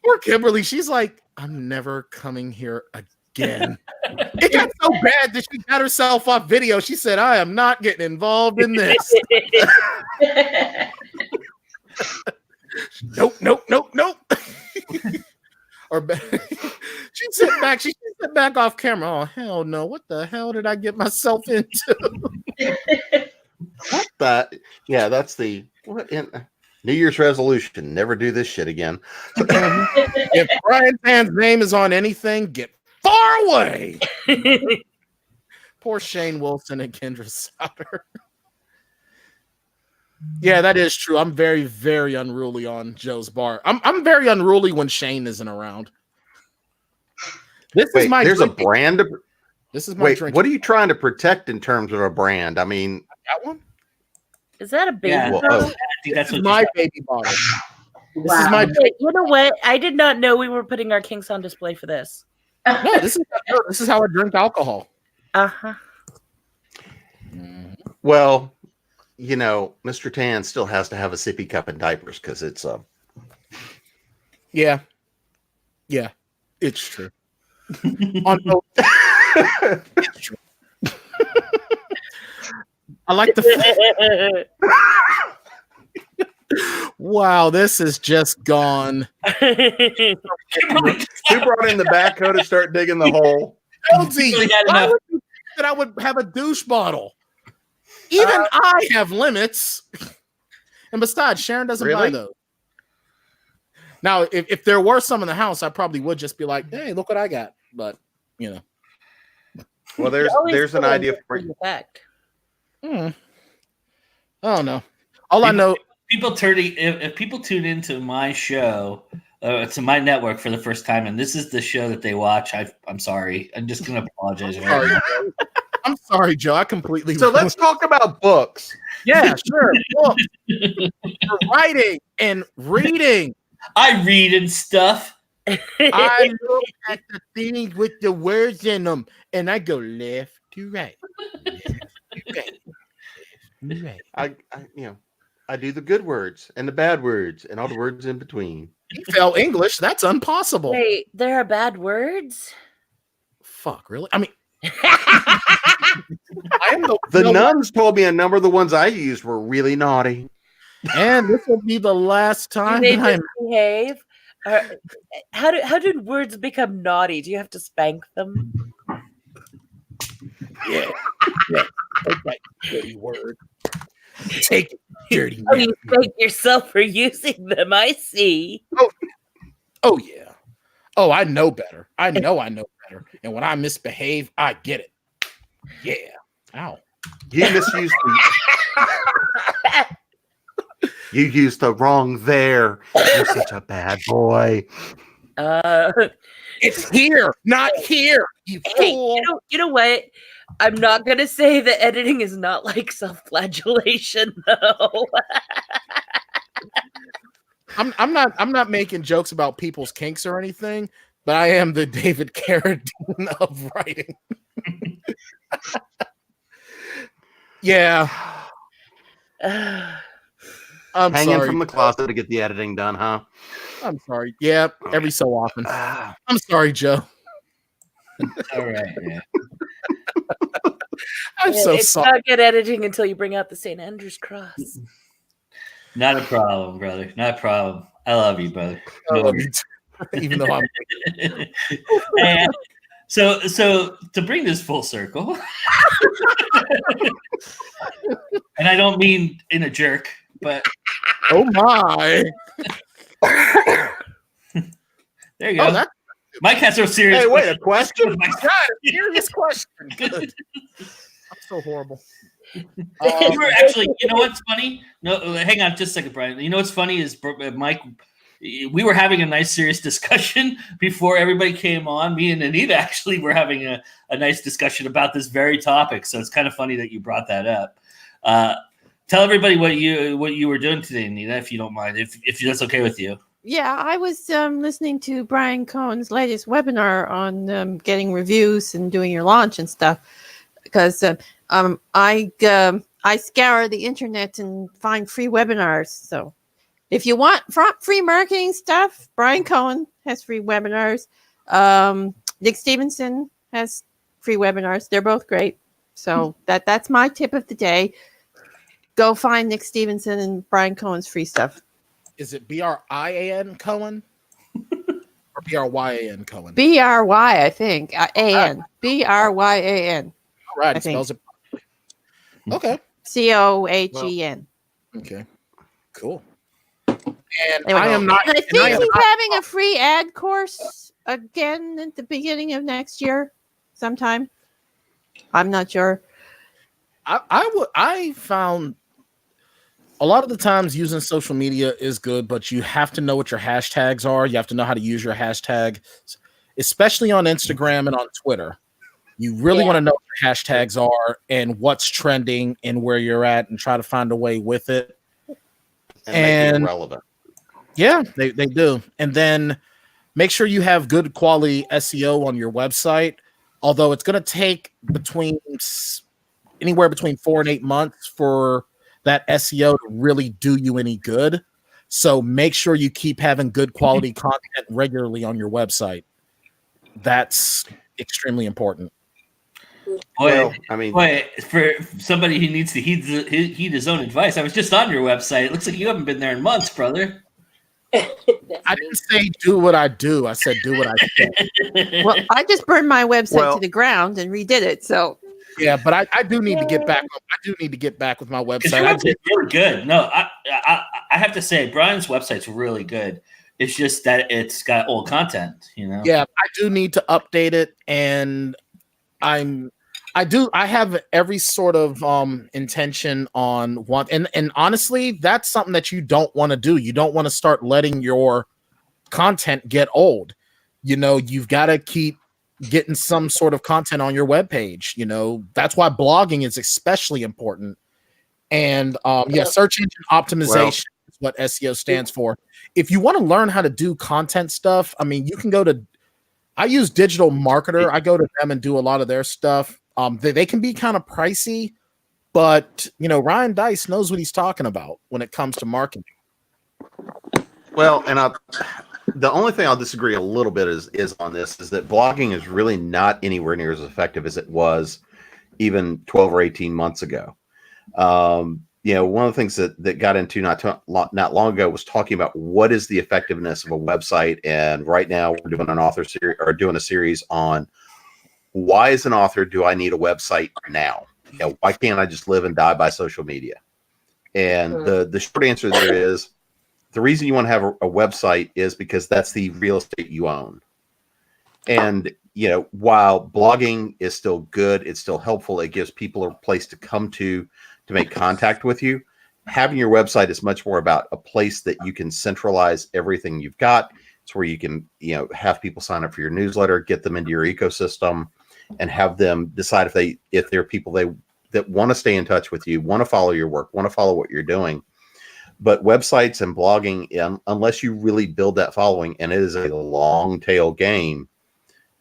Poor Kimberly. She's like, I'm never coming here again. It got so bad that she got herself off video. She said, I am not getting involved in this. Nope. Or she sat back off camera. Oh hell no! What the hell did I get myself into? Yeah, that's the New Year's resolution. Never do this shit again. If Brian Tan's name is on anything, get far away. Poor Shane Wilson and Kendra Sauter. Yeah, that is true. I'm very, very unruly on Joe's bar. I'm very unruly when Shane isn't around. This is my there's drinking. a brand. This is my Wait, drink. what are you trying to protect in terms of a brand? I mean, That one? Is that a baby? Yeah. well, bottle? I think that's This is what my baby bottle. This is Wow. my Wait, you know what? I did not know we were putting our kinks on display for this. no. This is how I drink alcohol. Uh-huh. well, Mr. Tan still has to have a sippy cup and diapers because it's Yeah, it's true. On both- it's true. I like the. Wow, this has just gone. Who brought in the backhoe to start digging the hole? LZ, really had why enough. would you think that I would have a douche bottle? Even I have limits. And besides, Sharon doesn't buy Really? those. Now, if there were some in the house, I probably would just be like, "Hey, look what I got." But Well, there's an idea for you. Fact. I don't know. All I know, people turning if people tune into my show to my network for the first time and this is the show that they watch, I'm sorry, I'm just gonna apologize. sorry, Joe. I'm sorry, Joe. I completely. So let's talk about books. Yeah, sure. Books. For writing and reading. I read and stuff. I look at the things with the words in them, and I go left to right. Left to right. Left to right. I do the good words and the bad words and all the words in between. You fell English. That's impossible. Wait, there are bad words? Fuck, really? I mean, I am The nuns told me a number of the ones I used were really naughty. and this will be the last time They that I'm. misbehave. How did words become naughty? Do you have to spank them? Yeah. Take that dirty word. Take it, dirty Oh, man. you spank yourself for using them. I see. Oh yeah. Oh, I know better. I know better. And when I misbehave, I get it. Yeah. Ow. You misused you used the wrong there. You're such a bad boy. It's here, not here. You Hey, fool. you know what? I'm not gonna say that editing is not like self-flagellation, though. I'm not making jokes about people's kinks or anything, but I am the David Carradine of writing. Yeah. I'm Hanging sorry. from the closet to get the editing done, huh? I'm sorry. Yeah, every so often. I'm sorry, Joe. All right, man. I'm so It's sorry. not good editing until you bring out the St. Andrew's cross. Not a problem, brother. Not a problem. I love you, brother. I love you too, even though I'm And so to bring this full circle, and I don't mean in a jerk, but oh my. there you go. Oh, that Mike has so serious. Hey, wait, a question? God, hear this question. Good. I'm so horrible. You were actually, you know what's funny? No, hang on just a second, Brian. You know what's funny is Mike, we were having a nice serious discussion before everybody came on. Me and Anita actually were having a nice discussion about this very topic. So it's kind of funny that you brought that up. Tell everybody what you were doing today, Anita, if you don't mind, if that's okay with you. Yeah, I was listening to Brian Cohen's latest webinar on getting reviews and doing your launch and stuff, because I scour the internet and find free webinars. So if you want free marketing stuff, Brian Cohen has free webinars. Nick Stevenson has free webinars. They're both great. So that's my tip of the day. Go find Nick Stevenson and Brian Cohen's free stuff. Is it BRIAN Cohen? Or BRYAN Cohen? BRY, I think. A-N. BRYAN. Right, I it think. spells it. Okay. COHEN. Okay. Cool. And Anyway, I am not. And I and think I am he's not- having a free ad course again at the beginning of next year sometime. I'm not sure. I found a lot of the times using social media is good, but you have to know what your hashtags are. You have to know how to use your hashtag, especially on Instagram and on Twitter. You really want to know what your hashtags are and what's trending and where you're at, and try to find a way with it. And make it relevant. Yeah, they do. And then make sure you have good quality SEO on your website. Although it's going to take anywhere between 4 and 8 months for that SEO to really do you any good. So make sure you keep having good quality content regularly on your website. That's extremely important. Well, I mean, for somebody who needs to heed his own advice, I was just on your website. It looks like you haven't been there in months, brother. I didn't say do what I do. I said do what I say. Well, I just burned my website to the ground and redid it. So yeah, but I do need to get back. I do need to get back with my website. Your website's really good. No, I have to say, Brian's website's really good. It's just that it's got old content, you know. Yeah, I do need to update it, and I have every sort of intention on one, and honestly, that's something that you don't want to do. You don't want to start letting your content get old. You know, you've got to keep getting some sort of content on your webpage. You know, that's why blogging is especially important. And search engine optimization is what SEO stands for. If you want to learn how to do content stuff, I mean, you can I use Digital Marketer. I go to them and do a lot of their stuff. They can be kind of pricey, but you know, Ryan Dice knows what he's talking about when it comes to marketing. Well, and the only thing I'll disagree a little bit is on this is that blogging is really not anywhere near as effective as it was even 12 or 18 months ago. one of the things that got into not long ago was talking about what is the effectiveness of a website. And right now we're doing an author series, or doing a series on why, as an author, do I need a website now? Why can't I just live and die by social media? And the short answer there is the reason you want to have a website is because that's the real estate you own. And while blogging is still good, it's still helpful. It gives people a place to come to make contact with you. Having your website is much more about a place that you can centralize everything you've got. It's where you can, have people sign up for your newsletter, get them into your ecosystem, and have them decide if they're people that want to stay in touch with you, want to follow your work, want to follow what you're doing. But websites and blogging, unless you really build that following, and it is a long tail game,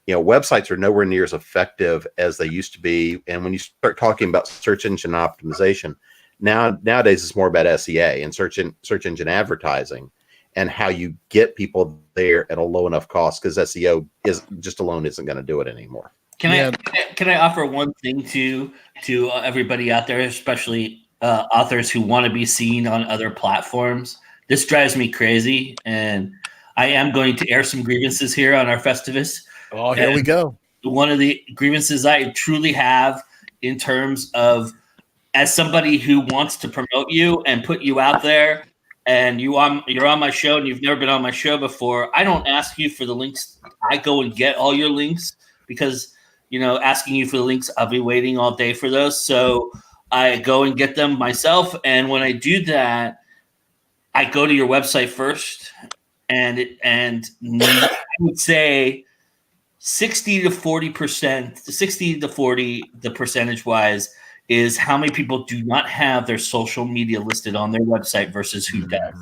websites are nowhere near as effective as they used to be. And when you start talking about search engine optimization, nowadays it's more about SEA and search engine advertising, and how you get people there at a low enough cost, because SEO isn't going to do it anymore. Can I offer one thing to everybody out there, especially authors who want to be seen on other platforms? This drives me crazy, and I am going to air some grievances here on our Festivus. Oh, here we go. One of the grievances I truly have, in terms of, as somebody who wants to promote you and put you out there, and you're on my show and you've never been on my show before, I don't ask you for the links. I go and get all your links, because asking you for the links, I'll be waiting all day for those. So I go and get them myself. And when I do that, I go to your website first, and I would say 60 to 40%, 60 to 40, the percentage wise, is how many people do not have their social media listed on their website versus who does.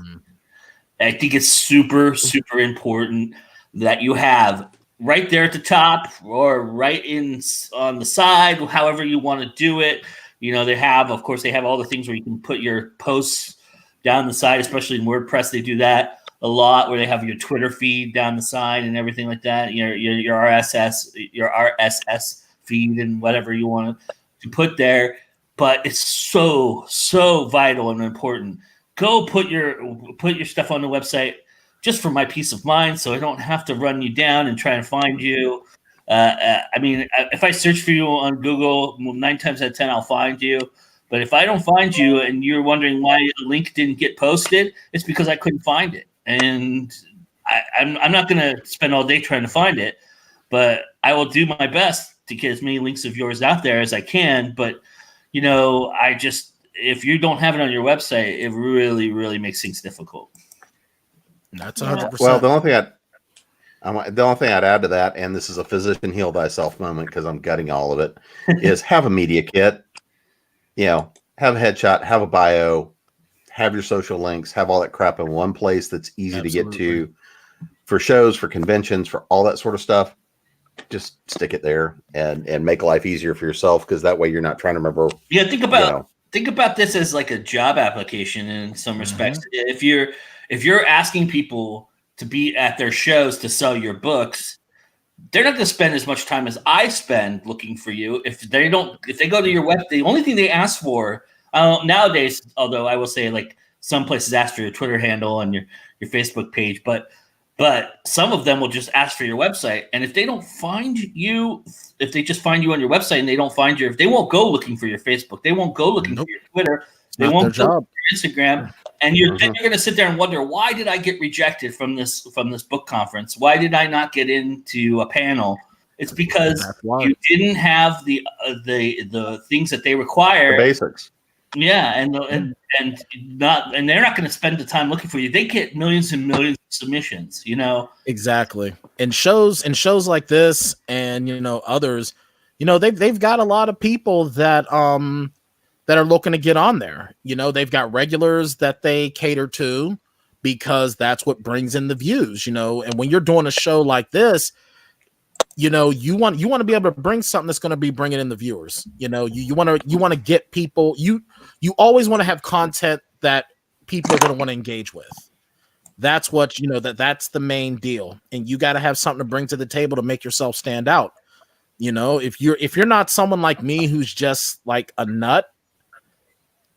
I think it's super, super important that you have right there at the top, or right on the side, however you want to do it. They have all the things where you can put your posts down the side, especially in WordPress. They do that a lot, where they have your Twitter feed down the side and everything like that. Your RSS feed and whatever you want to put there. But it's so, so vital and important. Go put your stuff on the website, just for my peace of mind, so I don't have to run you down and try to find you. If I search for you on Google, 9 times out of 10 I'll find you. But if I don't find you and you're wondering why a link didn't get posted, it's because I couldn't find it. And I'm not going to spend all day trying to find it, but I will do my best to get as many links of yours out there as I can. But, if you don't have it on your website, it really, really makes things difficult. That's 100%. Well, the only thing I'd add to that, and this is a physician heal thyself moment because I'm gutting all of it, is have a media kit. Have a headshot, have a bio, have your social links, have all that crap in one place that's easy to get to for shows, for conventions, for all that sort of stuff. Just stick it there and make life easier for yourself, because that way you're not trying to remember. Yeah, think about this as like a job application in some respects. If you're asking people to be at their shows to sell your books, they're not going to spend as much time as I spend looking for you. If they go to your web, the only thing they ask for nowadays, although I will say, like, some places ask for your Twitter handle and your Facebook page, but some of them will just ask for your website. And if they don't find you, if they just find you on your website and they don't find you, if they won't go looking for your Facebook, they won't go looking for your Twitter, they won't go for your Instagram, and you're going to sit there and wonder, why did I get rejected from this book conference? Why did I not get into a panel? It's because you didn't have the things that they require. The basics. Yeah, and they're not going to spend the time looking for you. They get millions and millions of submissions, Exactly. And shows like this, and others, they've got a lot of people that are looking to get on there. They've got regulars that they cater to, because that's what brings in the views. And when you're doing a show like this, you want to be able to bring something that's going to be bringing in the viewers. You want to get people. You always want to have content that people are going to want to engage with. That's what that's the main deal, and you got to have something to bring to the table to make yourself stand out. If you're not someone like me who's just like a nut,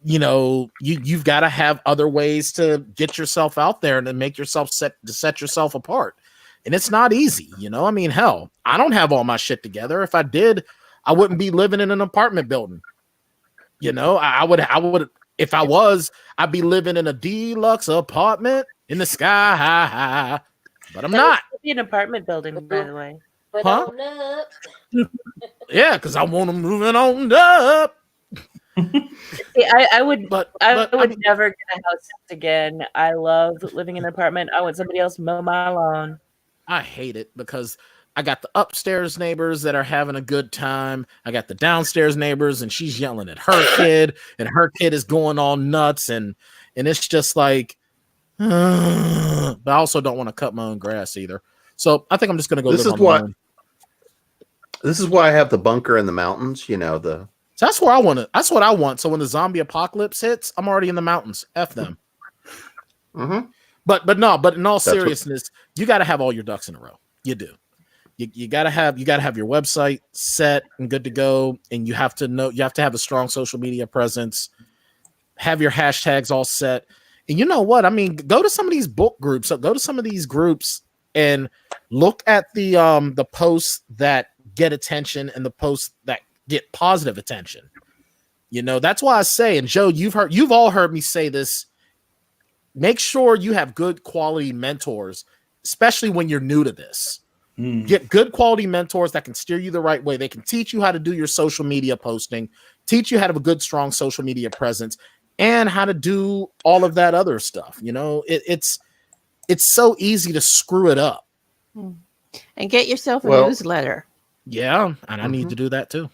you've got to have other ways to get yourself out there and to make yourself set yourself apart. And it's not easy, I mean, hell, I don't have all my shit together. If I did, I wouldn't be living in an apartment building. I would, if I was, I'd be living in a deluxe apartment in the sky high, but I'm not. It'd be an apartment building, by the way. But Huh? on up. Yeah, because I want them moving on up. See, I would I mean, never get a house again. I love living in an apartment. I want somebody else to mow my lawn. I hate it because I got the upstairs neighbors that are having a good time. I got the downstairs neighbors, and she's yelling at her kid, and her kid is going all nuts, and it's just like, but I also don't want to cut my own grass either. So I think I'm just gonna go. This is why I have the bunker in the mountains. So that's where I want to. That's what I want. So when the zombie apocalypse hits, I'm already in the mountains. F them. Mhm. But in all seriousness, you got to have all your ducks in a row. You do. You got to have your website set and good to go, and you have to have a strong social media presence. Have your hashtags all set, and you know what? I mean, go to some of these book groups. Go to some of these groups and look at the posts that get attention and the posts that get positive attention. That's why I say, and Joe, you've all heard me say this. Make sure you have good quality mentors, especially when you're new to this. Get good quality mentors that can steer you the right way. They can teach you how to do your social media posting, teach you how to have a good, strong social media presence, and how to do all of that other stuff. It's so easy to screw it up. And get yourself a Well- newsletter. Yeah, and I need to do that too.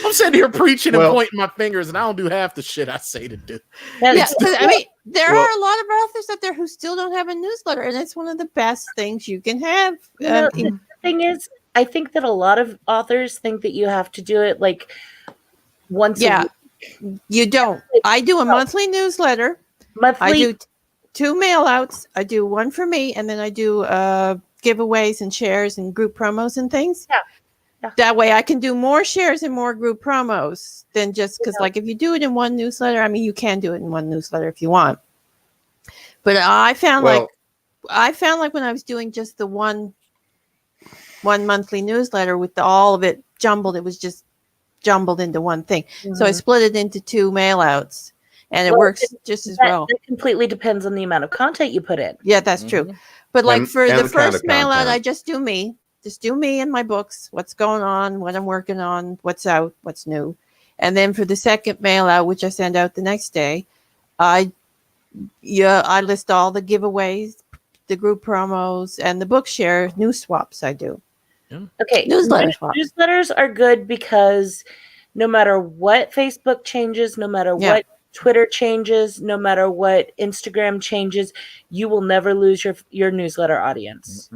I'm sitting here preaching and Well- pointing my fingers, and I don't do half the shit I say to do. Yeah, 'cause, I mean, there Well- are a lot of authors out there who still don't have a newsletter, and it's one of the best things you can have. The thing is, I think that a lot of authors think that you have to do it like once a Yeah, week. you don't. I do a monthly newsletter. Monthly. I do 2 mail outs. I do one for me, and then I do giveaways and shares and group promos and things. Yeah. That way I can do more shares and more group promos than just because, like, if you do it in one newsletter, I mean, you can do it in one newsletter if you want. But I found like when I was doing just the one monthly newsletter with all of it jumbled, it was just jumbled into one thing. So I split it into 2 mail outs, and it Well, works just as well. That completely depends on the amount of content you put in. Yeah, that's true. But like And- for and the the kind first of mail out, content. I just do me and my books, what's going on, what I'm working on, what's out, what's new. And then for the second mail out, which I send out the next day, I list all the giveaways, the group promos, and the book share news swaps I do. Okay, Newsletter swap. newsletters are good because no matter what Facebook changes, no matter Yeah. what Twitter changes, no matter what Instagram changes, you will never lose your newsletter audience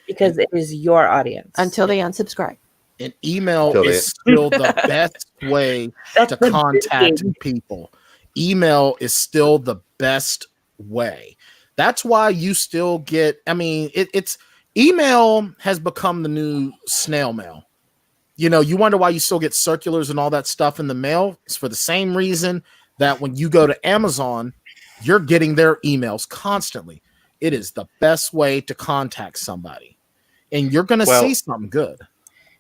because it is your audience. Until they unsubscribe. And email Till is still the best way That's to the contact big- people. Email is still the best way. That's why you still get, I mean, it's email has become the new snail mail. You wonder why you still get circulars and all that stuff in the mail. It's for the same reason that when you go to Amazon, you're getting their emails constantly. It is the best way to contact somebody, and you're going to Well- see something good.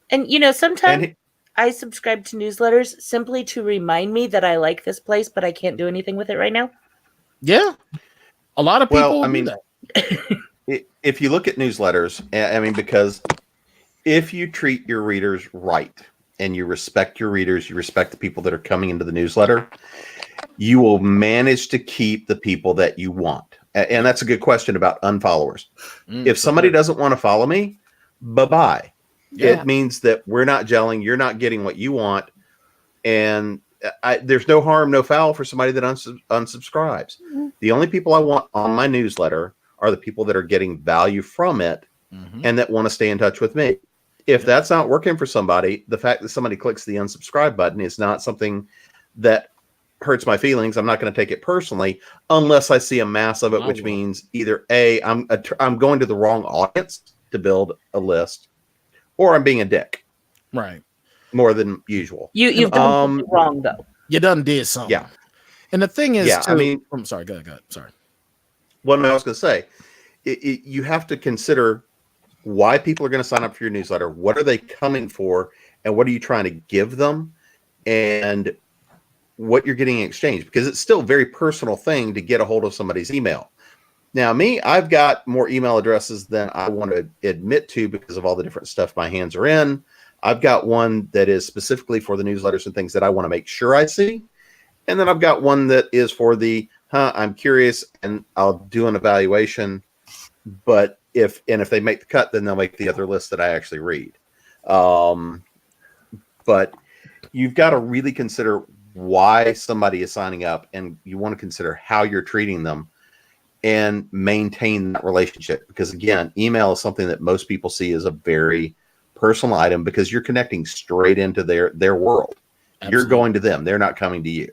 And sometimes And I subscribe to newsletters simply to remind me that I like this place, but I can't do anything with it right now. Yeah, a lot of people. Well, I do mean, that. if you look at newsletters, I mean, because if you treat your readers right and you respect your readers, you respect the people that are coming into the newsletter, you will manage to keep the people that you want. And that's a good question about unfollowers. If somebody doesn't want to follow me, bye-bye. Yeah. It means that we're not gelling, you're not getting what you want, and there's no harm, no foul for somebody that unsubscribes. The only people I want on my newsletter are the people that are getting value from it and that want to stay in touch with me. If that's not working for somebody, the fact that somebody clicks the unsubscribe button is not something that hurts my feelings. I'm not going to take it personally unless I see a mass of it, I which will. means either A, I'm going to the wrong audience to build a list, or I'm being a dick. Right. more than usual. You've done something wrong though. You done did something. Yeah. And the thing is, Yeah, too, I mean, I'm sorry. Go ahead. Sorry. what I was going to say, you have to consider why people are going to sign up for your newsletter. What are they coming for? And what are you trying to give them? And what you're getting in exchange, because it's still a very personal thing to get a hold of somebody's email. Now, me, I've got more email addresses than I want to admit to because of all the different stuff my hands are in. I've got one that is specifically for the newsletters and things that I want to make sure I see. And then I've got one that is for the, I'm curious and I'll do an evaluation. But if they make the cut, then they'll make the other list that I actually read. But you've got to really consider why somebody is signing up, and you want to consider how you're treating them and maintain that relationship. Because again, email is something that most people see as a very personal item because you're connecting straight into their world. Absolutely. You're going to them. They're not coming to you.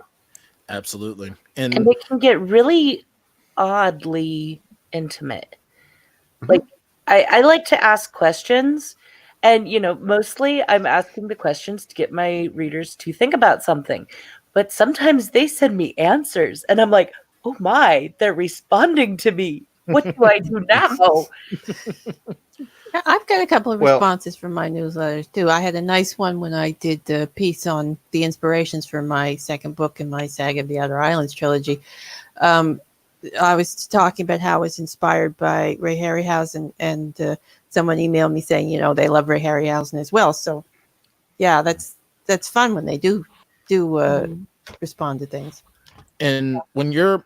Absolutely. And it can get really oddly intimate. Like I like to ask questions, and mostly I'm asking the questions to get my readers to think about something. But sometimes they send me answers and I'm like, oh my, they're responding to me. What do I do now? I've got a couple of responses from my newsletters too. I had a nice one when I did the piece on the inspirations for my second book in my Saga of the Outer Islands trilogy. I was talking about how I was inspired by Ray Harryhausen, and someone emailed me saying, they love Ray Harryhausen as well. So, yeah, that's fun when they do respond to things. And when you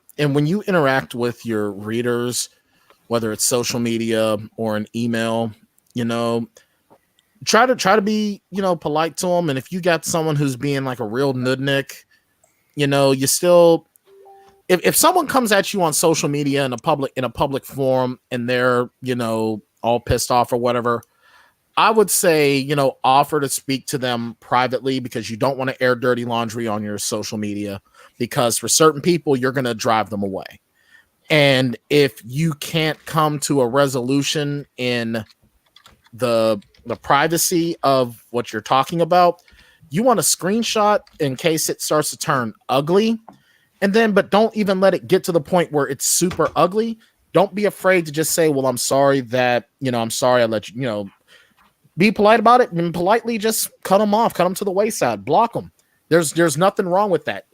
interact with your readers, whether it's social media or an email, try to be, polite to them. And if you got someone who's being like a real nudnik, you still, if someone comes at you on social media in a public forum and they're, all pissed off or whatever, I would say, offer to speak to them privately, because you don't want to air dirty laundry on your social media, because for certain people, you're going to drive them away. And if you can't come to a resolution in the privacy of what you're talking about, you want a screenshot in case it starts to turn ugly. But don't even let it get to the point where it's super ugly. Don't be afraid to just say, well, I'm sorry that, I'm sorry I let you, be polite about it, and politely just cut them off, cut them to the wayside, block them. There's nothing wrong with that.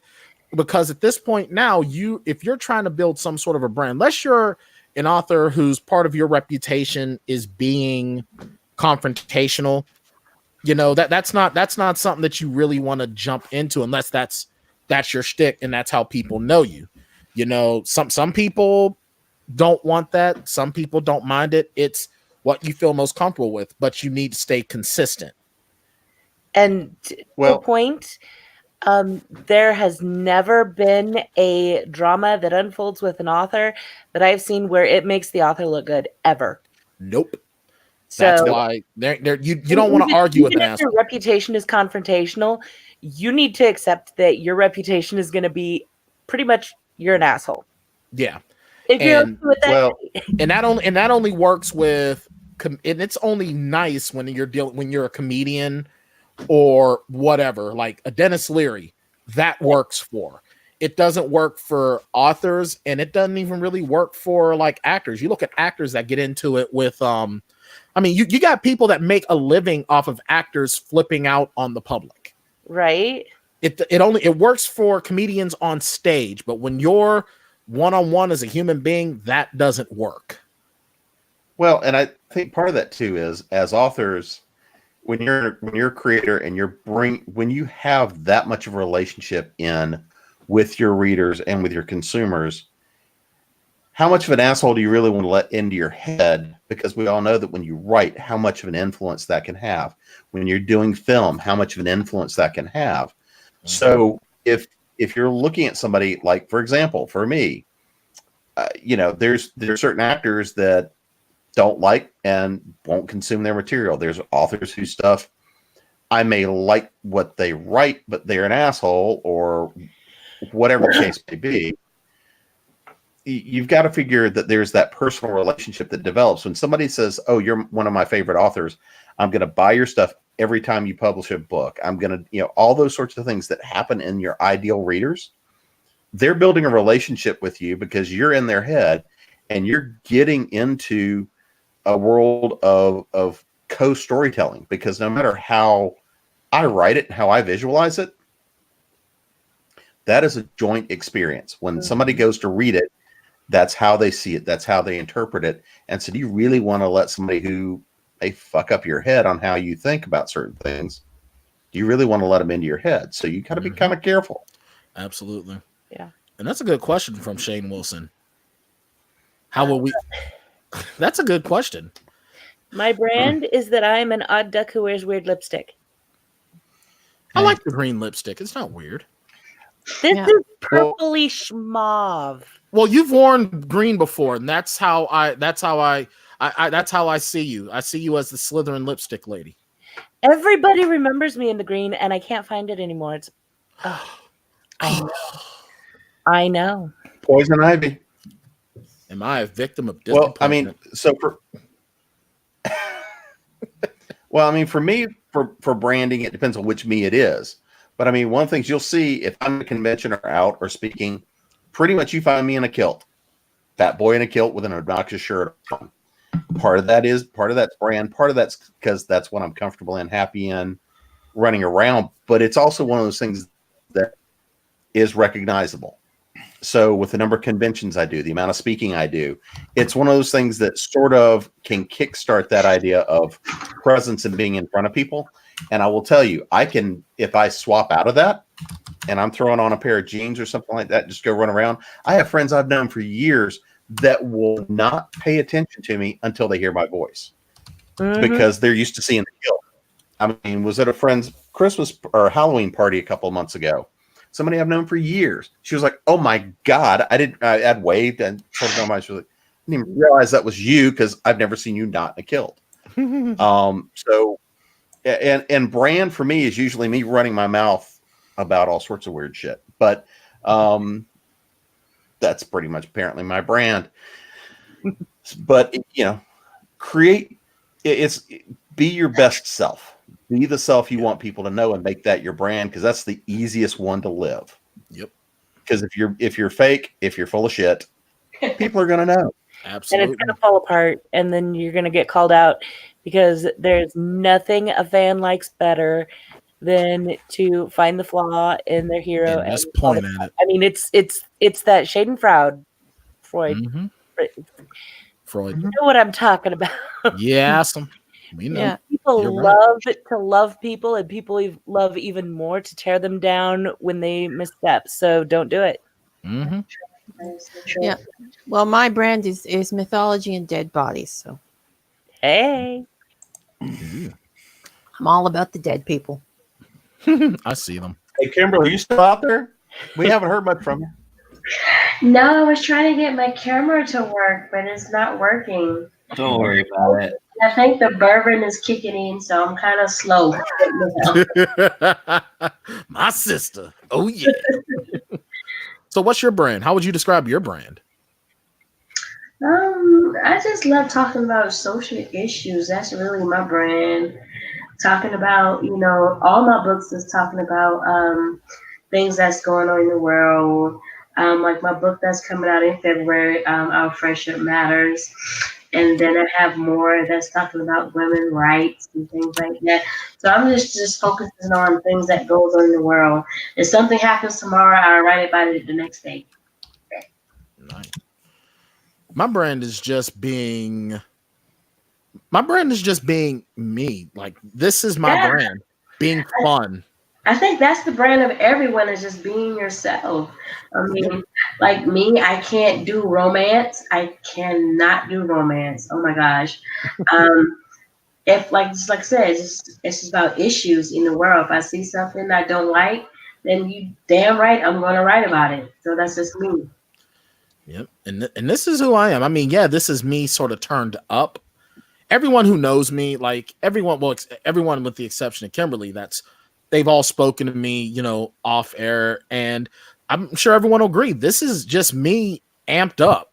Because at this point now, if you're trying to build some sort of a brand, unless you're an author whose part of your reputation is being confrontational, that's not something that you really want to jump into, unless that's your shtick and that's how people know you. Some people don't want that. Some people don't mind it. It's what you feel most comfortable with, but you need to stay consistent. And to a point, there has never been a drama that unfolds with an author that I've seen where it makes the author look good ever. Nope. So that's why you don't want to argue with an asshole. If your reputation is confrontational, you need to accept that your reputation is going to be pretty much you're an asshole. Yeah. If you're okay with that, and that only works with, and it's only nice when you're a comedian or whatever, like a Dennis Leary. That works for. It doesn't work for authors, and it doesn't even really work for like actors. You look at actors that get into it with you got people that make a living off of actors flipping out on the public. Right. It works for comedians on stage, but when you're one-on-one as a human being, that doesn't work. Well, and I think part of that too is, as authors, when you're a creator and when you have that much of a relationship with your readers and with your consumers, how much of an asshole do you really want to let into your head? Because we all know that when you write, how much of an influence that can have. When you're doing film, how much of an influence that can have. Mm-hmm. So if you're looking at somebody like, for example, for me, there's certain actors that don't like and won't consume their material. There's authors whose stuff I may like what they write, but they're an asshole, or whatever the case may be. You've got to figure that there's that personal relationship that develops when somebody says, "Oh, you're one of my favorite authors. I'm going to buy your stuff every time you publish a book. I'm going to, all those sorts of things that happen in your ideal readers. They're building a relationship with you because you're in their head and you're getting into a world of co-storytelling, because no matter how I write it and how I visualize it, that is a joint experience. When somebody goes to read it, that's how they see it. That's how they interpret it. And so do you really want to let somebody who may fuck up your head on how you think about certain things, do you really want to let them into your head? So you got to be kind of careful. Absolutely. Yeah. And that's a good question from Shane Wilson. How will we? That's a good question. My brand is that I'm an odd duck who wears weird lipstick. I like the green lipstick. It's not weird. This Yeah. is purplish mauve. Well, you've worn green before, and that's how I see you. I see you as the Slytherin lipstick lady. Everybody remembers me in the green, and I can't find it anymore. It's I know. Poison ivy. Am I a victim of Well, disappointment? I mean, for me, for branding, it depends on which me it is. But I mean, one of the things you'll see if I'm at a convention or out or speaking, pretty much you find me in a kilt. Fat boy in a kilt with an obnoxious shirt on. Part of that's brand. Part of that's because that's what I'm comfortable in, happy in, running around. But it's also one of those things that is recognizable. So with the number of conventions I do, the amount of speaking I do, it's one of those things that sort of can kickstart that idea of presence and being in front of people. And I will tell you, I can, if I swap out of that and I'm throwing on a pair of jeans or something like that, just go run around. I have friends I've known for years that will not pay attention to me until they hear my voice because they're used to seeing the kill. I mean, was at a friend's Christmas or Halloween party a couple of months ago. Somebody I've known for years. She was like, "Oh my God." I'd waved and told her, she was like, "I didn't even realize that was you because I've never seen you not in a kilt." So, and brand for me is usually me running my mouth about all sorts of weird shit. But that's pretty much apparently my brand. But be your best self. Be the self you want people to know and make that your brand, because that's the easiest one to live. Yep. Because if you're fake, if you're full of shit, people are going to know. Absolutely. And it's going to fall apart, and then you're going to get called out, because there's nothing a fan likes better than to find the flaw in their hero and just point at it. I mean, it's that Schadenfreude, Freud. Freud. You know what I'm talking about. Yeah, awesome. We know. Yeah. People You're love to love people, and people love even more to tear them down when they misstep. So don't do it. Yeah. Well, my brand is mythology and dead bodies. So Hey. I'm all about the dead people. I see them. Hey, Kimberly, are you still out there? We haven't heard much from you. No, I was trying to get my camera to work, but it's not working. Don't worry about it. I think the bourbon is kicking in, so I'm kind of slow. My sister. Oh, yeah. So what's your brand? How would you describe your brand? I just love talking about social issues. That's really my brand. Talking about, all my books is talking about things that's going on in the world. Like my book that's coming out in February, Our Friendship Matters. And then I have more that's talking about women's rights and things like that. So I'm just focusing on things that goes on in the world. If something happens tomorrow, I'll write about it the next day. Nice. My brand is just being me. Like, this is my brand. Being fun. I think that's the brand of everyone, is just being yourself. I mean, like me, I can't do romance. I cannot do romance. Oh my gosh. If just like I said, it's just about issues in the world. If I see something I don't like, then you damn right I'm going to write about it. So that's just me. Yep. And this is who I am. I mean, yeah, this is me sort of turned up. Everyone who knows me, like everyone with the exception of Kimberly, they've all spoken to me, off air, and I'm sure everyone will agree. This is just me amped up.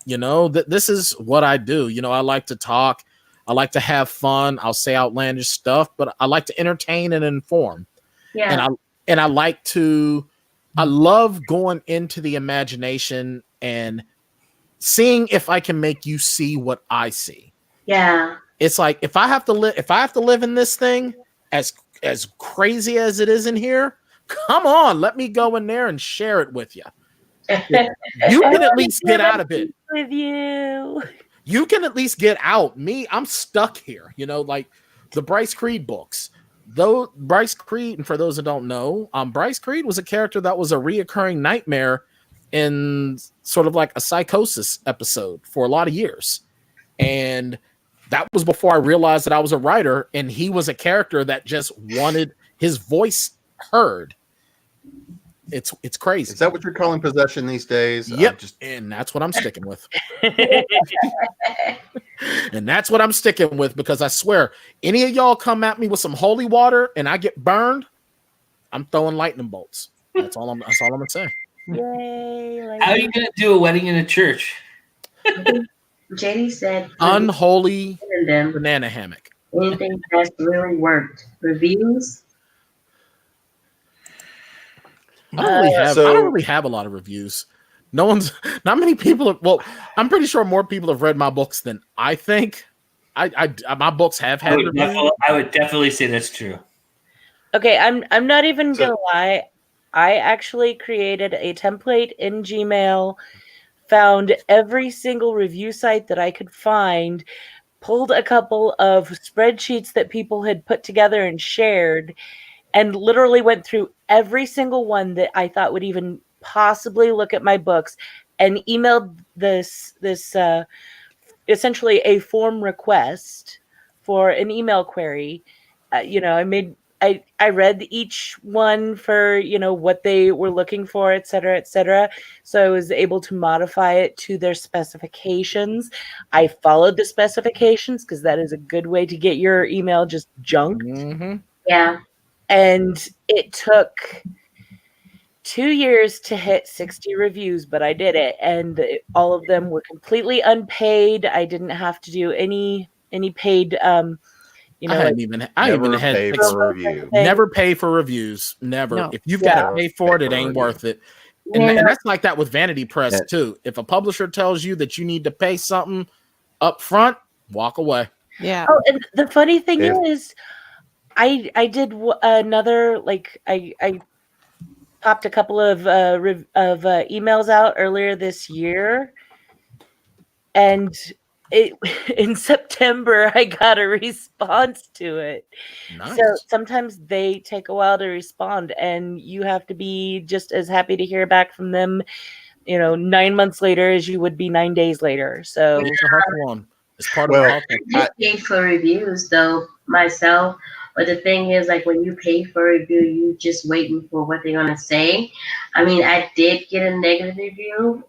This is what I do. I like to talk. I like to have fun. I'll say outlandish stuff, but I like to entertain and inform. Yeah. And I love going into the imagination and seeing if I can make you see what I see. Yeah. It's like if I have to live in this thing as crazy as it is in here, come on, let me go in there and share it with you. You can at least get out of it. With you. You can at least get out. Me, I'm stuck here. Like the Bryce Creed books. Though Bryce Creed, and for those that don't know, Bryce Creed was a character that was a reoccurring nightmare in sort of like a psychosis episode for a lot of years. And that was before I realized that I was a writer, and he was a character that just wanted his voice heard. It's crazy. Is that what you're calling possession these days? Yep. And that's what I'm sticking with. And that's what I'm sticking with, because I swear, any of y'all come at me with some holy water and I get burned, I'm throwing lightning bolts. That's all I'm gonna say. Yay! How are you gonna do a wedding in a church? JD said Unholy them banana hammock. anything that's really worked. Reviews. I don't really have a lot of reviews. Not many people I'm pretty sure more people have read my books than I think. My books have had reviews. I would definitely say that's true. Okay, I'm not even gonna lie. I actually created a template in Gmail, found every single review site that I could find, pulled a couple of spreadsheets that people had put together and shared, and literally went through every single one that I thought would even possibly look at my books, and emailed this essentially a form request for an email query. I read each one for, what they were looking for, et cetera, et cetera. So I was able to modify it to their specifications. I followed the specifications because that is a good way to get your email just junked. Mm-hmm. Yeah. And it took 2 years to hit 60 reviews, but I did it. And all of them were completely unpaid. I didn't have to do any paid Never pay for a review. Never pay for reviews. Never. No. If you've got to pay for it, it ain't worth it. And that's like that with Vanity Press too. If a publisher tells you that you need to pay something up front, walk away. Yeah. Oh, and the funny thing is, I did another, I popped a couple of emails out earlier this year, and in September I got a response to it. Nice. So sometimes they take a while to respond, and you have to be just as happy to hear back from them 9 months later as you would be 9 days later. So It's a hustle on. It's part of the hustle. I paid for reviews though myself, but the thing is, like, when you pay for a review, you just waiting for what they're gonna say. I mean, I did get a negative review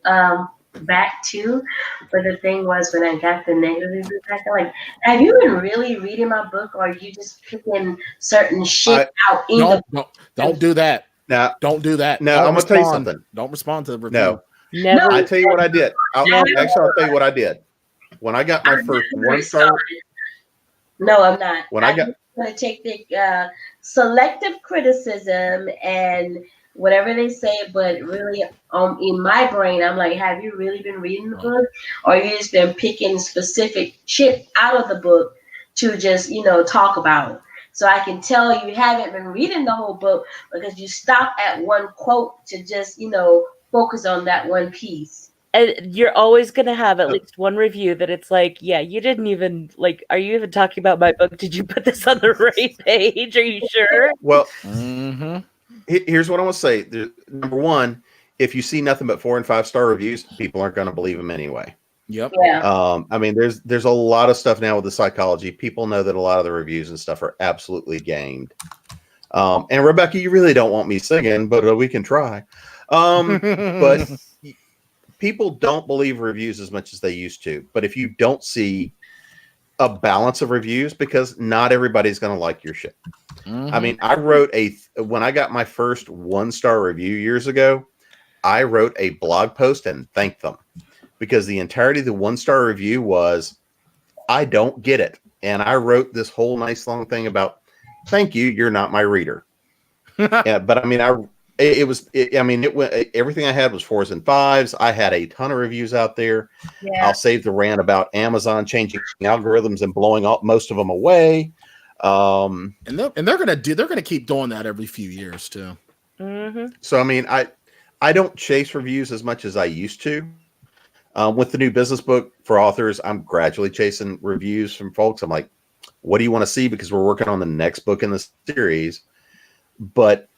back too, but the thing was, when I got the negative review back, I'm like, have you been really reading my book, or are you just picking certain shit out in the book? Don't do that. Now, Don't do that. now Don't I'm gonna tell you respond. something. Don't respond to the review. No, never. I tell you what I did. I'll tell you what I did. When I got my first one star, No, I'm not. When I got- I'm going to take the selective criticism and whatever they say, but really, in my brain, I'm like, have you really been reading the book, or you just been picking specific shit out of the book to just talk about? So I can tell you haven't been reading the whole book because you stop at one quote to just focus on that one piece. And you're always going to have at least one review that it's like, yeah, you didn't even, are you even talking about my book? Did you put this on the right page? Are you sure? well, Mm-hmm. here's what I want to say. Number one, if you see nothing but 4 and 5 star reviews, people aren't going to believe them anyway. Yep. Yeah. I mean, there's a lot of stuff now with the psychology. People know that a lot of the reviews and stuff are absolutely gamed. And Rebecca, you really don't want me singing, but we can try. But people don't believe reviews as much as they used to. But if you don't see a balance of reviews, because not everybody's going to like your shit. Mm-hmm. I mean, I wrote when I got my first 1-star review years ago, I wrote a blog post and thanked them, because the entirety of the 1-star review was, I don't get it. And I wrote this whole nice long thing about, thank you, you're not my reader. Yeah, but I mean, it went, everything I had was 4s and 5s. I had a ton of reviews out there. Yeah. I'll save the rant about Amazon changing algorithms and blowing most of them away. And they're gonna keep doing that every few years too. Mm-hmm. So I mean, I don't chase reviews as much as I used to. With the new business book for authors, I'm gradually chasing reviews from folks. I'm like, what do you want to see? Because we're working on the next book in the series. But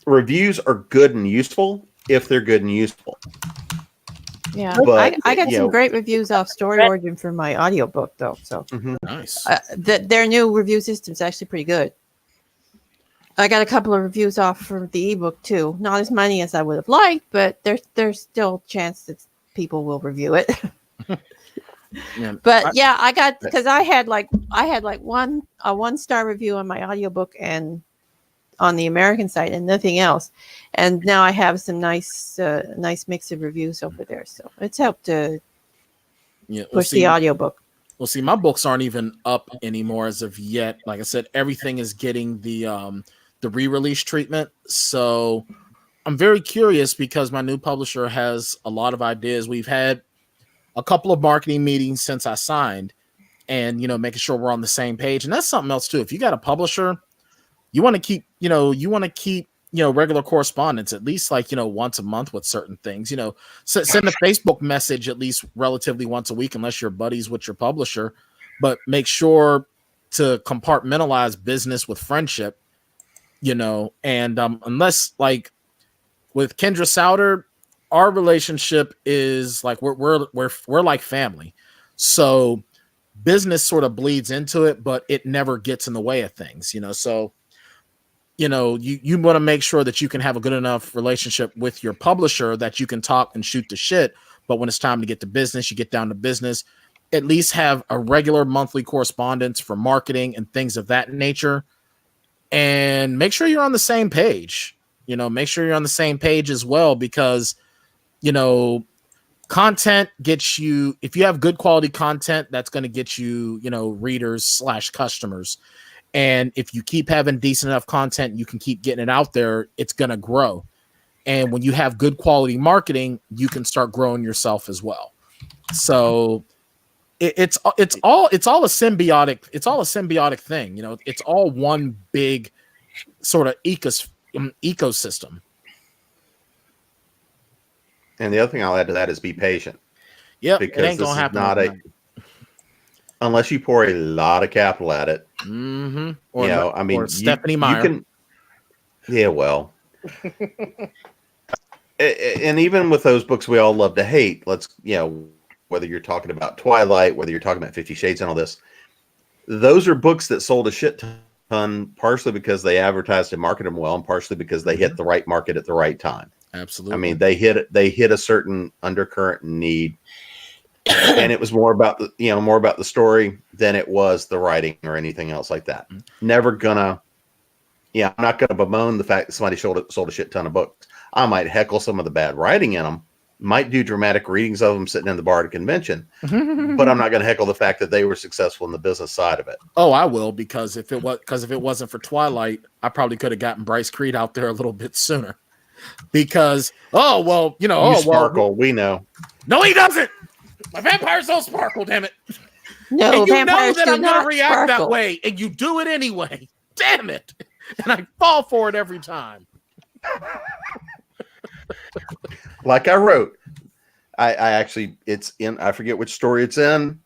reviews are good and useful if they're good and useful. Yeah, But, I got you some know- great reviews off Story Origin for my audiobook, though. So Nice. their new review system is actually pretty good. I got a couple of reviews off for the ebook too. Not as many as I would have liked, but there's still a chance that people will review it. Yeah. But yeah, I got, because I had like a 1-star review on my audiobook and on the American site and nothing else. And now I have some nice mix of reviews over there. So it's helped to push the audiobook. Well, see, my books aren't even up anymore as of yet. Like I said, everything is getting the re-release treatment. So I'm very curious because my new publisher has a lot of ideas. We've had a couple of marketing meetings since I signed, and making sure we're on the same page. And that's something else too. If you got a publisher, you want to keep regular correspondence, at least once a month with certain things. Send a Facebook message at least relatively once a week, unless you're buddies with your publisher. But make sure to compartmentalize business with friendship. And unless like with Kendra Souter, our relationship is like we're like family. So business sort of bleeds into it, but it never gets in the way of things. So you want to make sure that you can have a good enough relationship with your publisher that you can talk and shoot the shit. But when it's time to get to business, you get down to business. At least have a regular monthly correspondence for marketing and things of that nature. And make sure you're on the same page. Make sure you're on the same page as well, because, content gets you, if you have good quality content, that's going to get you, readers / customers. And if you keep having decent enough content, you can keep getting it out there, it's going to grow. And when you have good quality marketing, you can start growing yourself as well. So it's all a symbiotic thing. It's all one big sort of ecosystem. And the other thing I'll add to that is be patient. Yeah, because it ain't gonna happen unless you pour a lot of capital at it. Mm-hmm. Or Stephanie Meyer. Well, and even with those books we all love to hate, whether you're talking about Twilight, whether you're talking about 50 Shades and all this, those are books that sold a shit ton, partially because they advertised and marketed them well, and partially because they hit the right market at the right time. Absolutely. I mean, they hit a certain undercurrent need, and it was more about the story than it was the writing or anything else like that. I'm not gonna bemoan the fact that somebody sold a shit ton of books. I might heckle some of the bad writing in them, might do dramatic readings of them sitting in the bar at a convention, but I'm not going to heckle the fact that they were successful in the business side of it. Oh, I will, because if it wasn't for Twilight, I probably could have gotten Bryce Creed out there a little bit sooner. Because Sparkle, we know. No, he doesn't. My vampires don't sparkle, damn it. No, and you know vampires that do I'm going not to react sparkle. that way, and you do it anyway. Damn it. And I fall for it every time. Like I wrote, I forget which story it's in.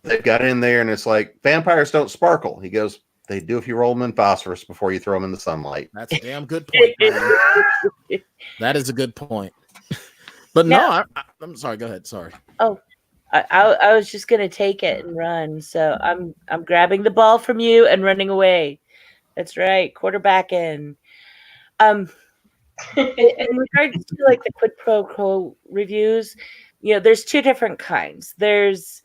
They got in there and it's like, vampires don't sparkle. He goes, they do if you roll them in phosphorus before you throw them in the sunlight. That's a damn good point, man. That is a good point. But no, I'm sorry. Go ahead. Sorry. Oh, I was just gonna take it and run. So I'm grabbing the ball from you and running away. That's right, quarterback in. In regards to like the quid pro quo reviews, there's two different kinds. There's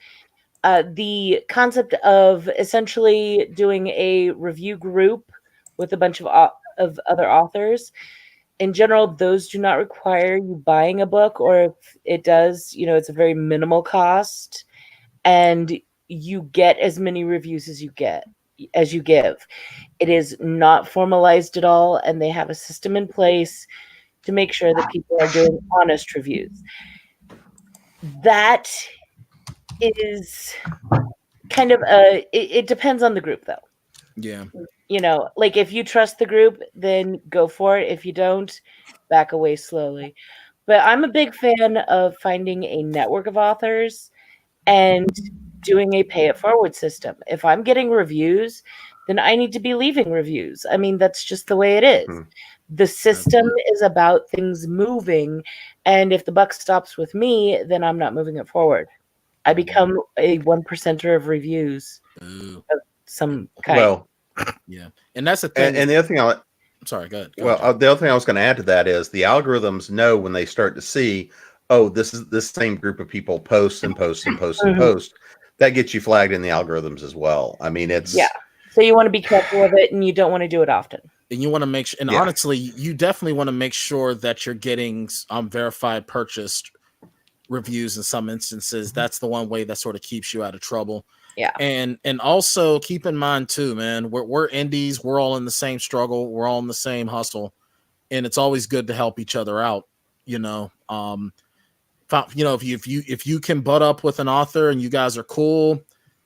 the concept of essentially doing a review group with a bunch of other authors. In general, those do not require you buying a book, or if it does, it's a very minimal cost. And you get as many reviews as you give. It is not formalized at all, and they have a system in place to make sure that people are doing honest reviews. That is kind of it depends on the group, though. Yeah. You know, like if you trust the group, then go for it. If you don't, back away slowly. But I'm a big fan of finding a network of authors and doing a pay it forward system. If I'm getting reviews, then I need to be leaving reviews. I mean, that's just the way it is. The system is about things moving, and if the buck stops with me, then I'm not moving it forward. I become a 1%er of reviews of some kind. Well, yeah, and that's the thing. And the other thing sorry, go ahead. The other thing I was going to add to that is the algorithms know when they start to see, oh, this is this same group of people post and post and post and post. That gets you flagged in the algorithms as well. I mean, it's So you want to be careful of it, and you don't want to do it often. And you want to make sure, and honestly, you definitely want to make sure that you're getting verified purchased reviews in some instances. That's the one way that sort of keeps you out of trouble. Yeah. And also keep in mind too, man, we're indies, we're all in the same struggle, we're all in the same hustle, and it's always good to help each other out, you know. If you can butt up with an author and you guys are cool,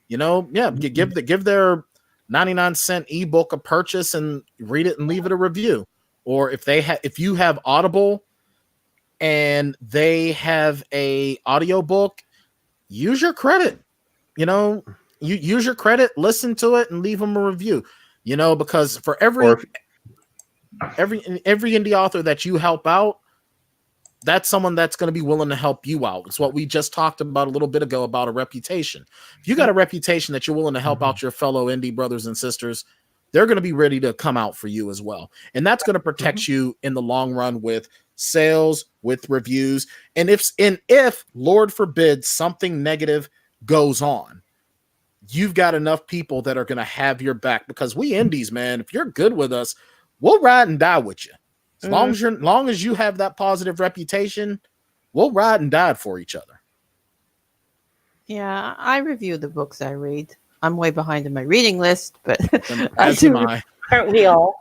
you know, give their 99-cent ebook a purchase and read it and leave it a review. Or if you have Audible and they have a audiobook, use your credit. You know, you use your credit, listen to it, and leave them a review. You know, because for every indie author that you help out, that's someone that's going to be willing to help you out. It's what we just talked about a little bit ago about a reputation. If you got a reputation that you're willing to help out your fellow indie brothers and sisters, they're going to be ready to come out for you as well. And that's going to protect you in the long run with sales, with reviews. And if Lord forbid something negative goes on, you've got enough people that are going to have your back, because we indies, man, if you're good with us, we'll ride and die with you. As long as you have that positive reputation, we'll ride and die for each other. Yeah, I review the books I read. I'm way behind in my reading list, but As am I. Aren't we all?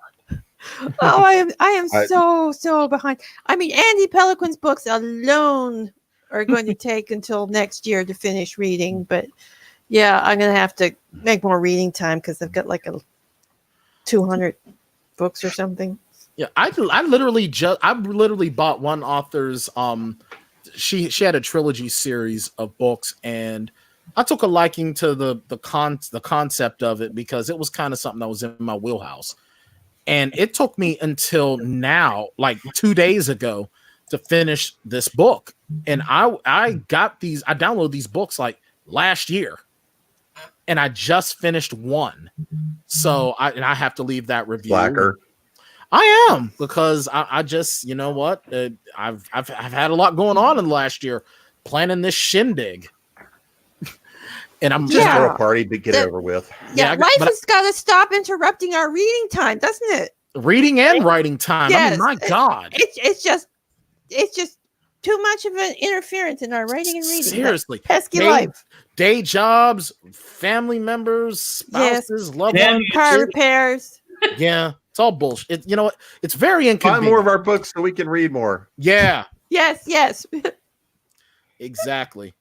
I am so behind. I mean, Andy Peliquin's books alone are going to take until next year to finish reading. But yeah, I'm going to have to make more reading time because I've got like 200 books or something. Yeah, I literally bought one author's she had a trilogy series of books, and I took a liking to the concept of it because it was kind of something that was in my wheelhouse. And it took me until now, like 2 days ago, to finish this book. And I downloaded these books like last year, and I just finished one. So I have to leave that review. Blacker. I am, because I just, you know what? I've had a lot going on in the last year planning this shindig. And I'm just throw a party to get it over with. Yeah, life has got to stop interrupting our reading time, doesn't it? Reading and writing time. Yes. I mean, my God. It's just too much of an interference in our writing and reading. Seriously. Pesky life. Day jobs, family members, spouses, loved ones. Car repairs. Yeah. It's all bullshit. You know what? It's very inconvenient. Buy more of our books so we can read more. Yeah. Yes. Exactly.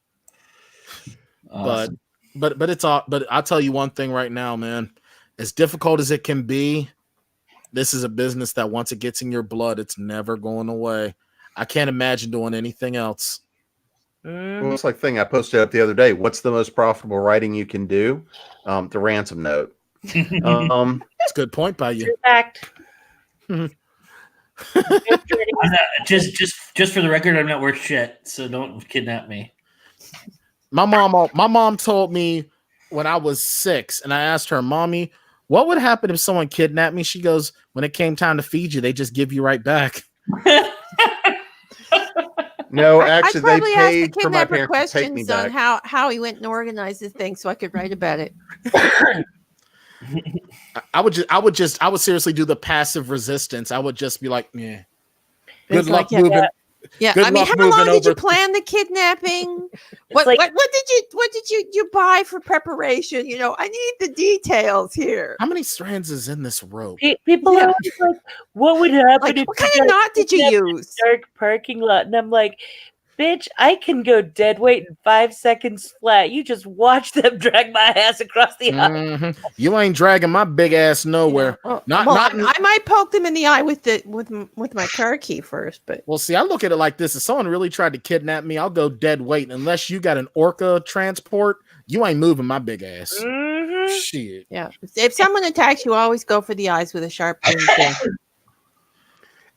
Awesome. But it's all. But I'll tell you one thing right now, man. As difficult as it can be, this is a business that once it gets in your blood, it's never going away. I can't imagine doing anything else. Well, it's like the thing I posted up the other day. What's the most profitable writing you can do? The ransom note. It's a good point by you. Fact. Just for the record, I'm not worth shit, so don't kidnap me. My mom told me when I was 6, and I asked her, "Mommy, what would happen if someone kidnapped me?" She goes, "When it came time to feed you, they just give you right back." No, actually, they paid the for my kidnapper parents to take me questions back. on how he went and organized the thing so I could write about it. I would seriously do the passive resistance. I would just be like, "Yeah, good luck moving. Yeah, Good I mean, luck how moving long did you over. plan the kidnapping? What like- what did you buy for preparation? You know, I need the details here. How many strands is in this rope? People Yeah. are always like, "What would happen Like, if what you kind of got knot did you kidnapped in use? a dark parking lot?" And I'm like, "Bitch, I can go dead weight in 5 seconds flat. You just watch them drag my ass across the aisle." Mhm. You ain't dragging my big ass nowhere. Well, Not- well, not- I might poke them in the eye with my car key first, but Well, see, I look at it like this: if someone really tried to kidnap me, I'll go dead weight. Unless you got an orca transport, you ain't moving my big ass. Mhm. Shit. yeah, if someone attacks you, always go for the eyes with a sharp pointy thing.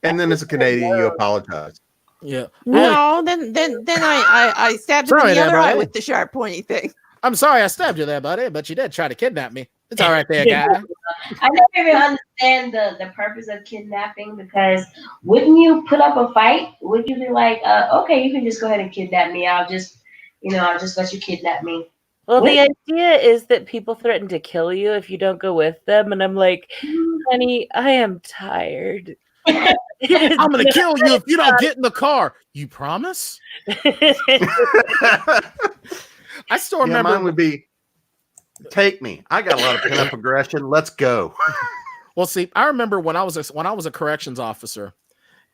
And then as a Canadian, you apologize. Yeah. No, then I stabbed him in Sorry the there, other eye buddy. with the sharp pointy thing. I'm sorry I stabbed you there, buddy, but you did try to kidnap me. It's all right there, guy. I never even understand the purpose of kidnapping because wouldn't you put up a fight? Would you be like, okay, you can just go ahead and kidnap me. I'll just let you kidnap me. Well, the What? idea is that people threaten to kill you if you don't go with them, and I'm like, honey, I am tired. I'm gonna kill you if you don't get in the car. You promise? I still Yeah, remember. mine would be, take me. I got a lot of pent up aggression. Let's go. Well, see, I remember when I was a corrections officer,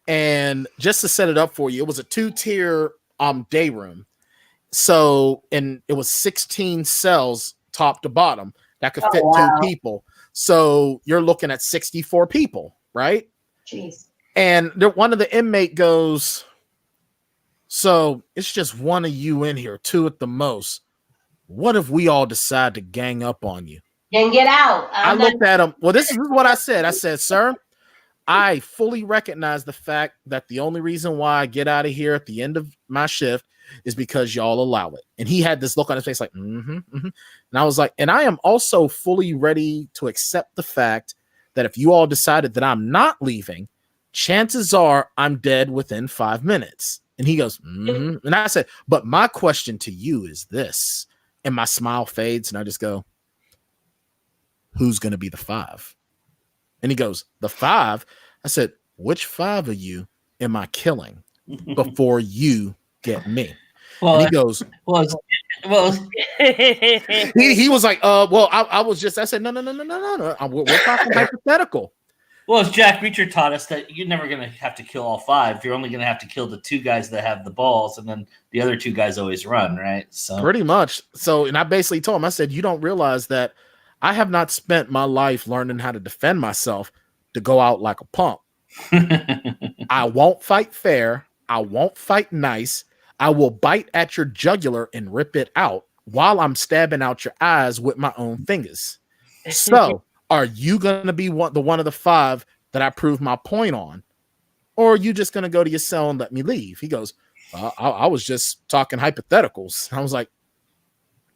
and just to set it up for you, it was a 2-tier day room. So, and it was 16 cells top to bottom that could fit wow. 2 people. So you're looking at 64 people, right? Jeez. And one of the inmate goes, so it's just one of you in here, 2 at the most. What if we all decide to gang up on you? Then get out. I looked at him. Well, this is what I said. I said, sir, I fully recognize the fact that the only reason why I get out of here at the end of my shift is because y'all allow it. And he had this look on his face like, mm-hmm. And I was like, and I am also fully ready to accept the fact that if you all decided that I'm not leaving, chances are I'm dead within 5 minutes. And he goes, mm-hmm. And I said, but my question to you is this. And my smile fades and I just go, who's going to be the 5? And he goes, the 5? I said, which 5 of you am I killing before you get me? Well, And he goes, well, he was like, well, I was just, I said, no. We're talking hypothetical. well, as Jack Reacher taught us that you're never going to have to kill all 5. You're only going to have to kill the 2 guys that have the balls, and then the other 2 guys always run, right? So Pretty much. So, and I basically told him, I said, you don't realize that I have not spent my life learning how to defend myself to go out like a punk. I won't fight fair. I won't fight nice. I will bite at your jugular and rip it out while I'm stabbing out your eyes with my own fingers. So, are you going to be one of the 5 that I prove my point on? Or are you just going to go to your cell and let me leave? He goes, I was just talking hypotheticals. I was like,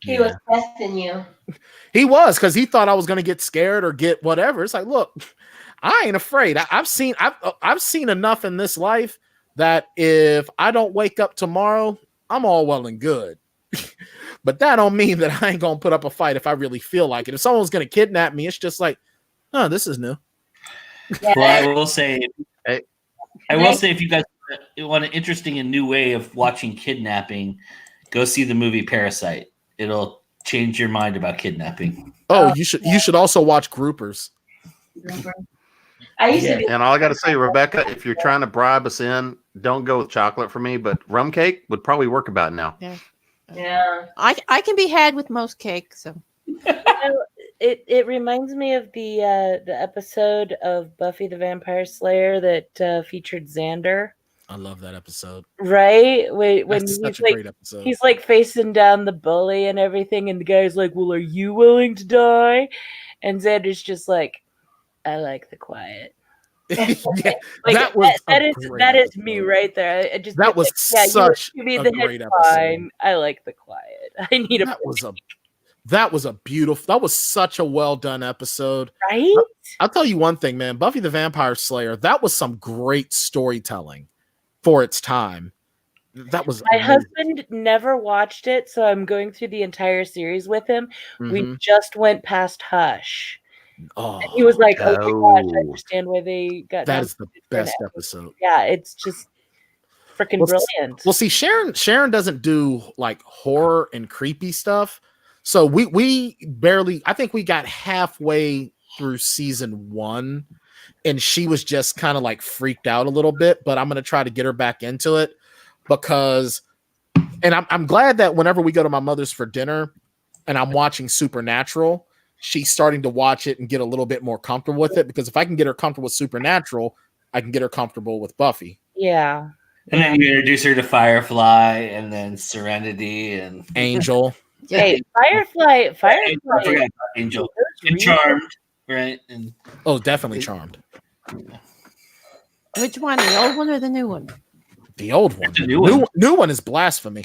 He was testing you. He was, because he thought I was going to get scared or get whatever. It's like, look, I ain't afraid. I've seen enough in this life that if I don't wake up tomorrow, I'm all well and good. But that don't mean that I ain't gonna put up a fight if I really feel like it. If someone's gonna kidnap me, it's just like, oh, this is new. well, I will say, if you guys want an interesting and new way of watching kidnapping, go see the movie Parasite. It'll change your mind about kidnapping. Oh, you should also watch Groupers. I used to be. And all I got to say, Rebecca, if you're trying to bribe us in, don't go with chocolate for me, but rum cake would probably work about now. Yeah. I can be had with most cake, so It reminds me of the episode of Buffy the Vampire Slayer that featured Xander. I love that episode. Right? When That's he's such a like, great episode. he's like facing down the bully and everything, and the guy's like, "Well, are you willing to die?" And Xander's just like, "I like the quiet." Yeah, Like, that was that a is great me episode. right there. I just That was such you mean a the great head episode. fine. I like the quiet. I need That was such a well done episode. right. I'll tell you one thing, man. Buffy the Vampire Slayer, that was some great storytelling for its time. That was My amazing. husband never watched it, so I'm going through the entire series with him. We Mhm. just went past Hush. Oh, And he was like, "Oh my gosh, I Oh. understand why they got." that is the nominated for an best Emmy." episode. Yeah, it's just freaking brilliant. Well, see, Sharon doesn't do like horror and creepy stuff. So we barely, I think we got halfway through season 1 and she was just kind of like freaked out a little bit, but I'm going to try to get her back into it because, and I'm glad that whenever we go to my mother's for dinner and I'm watching Supernatural, she's starting to watch it and get a little bit more comfortable with it, because if I can get her comfortable with Supernatural, I can get her comfortable with Buffy. Yeah. And then you introduce her to Firefly and then Serenity and Angel. Hey, Firefly. I forgot about Angel and Charmed, right? And Oh, definitely Charmed. Which one, the old one or the new one? The old one. The new one. New one is blasphemy.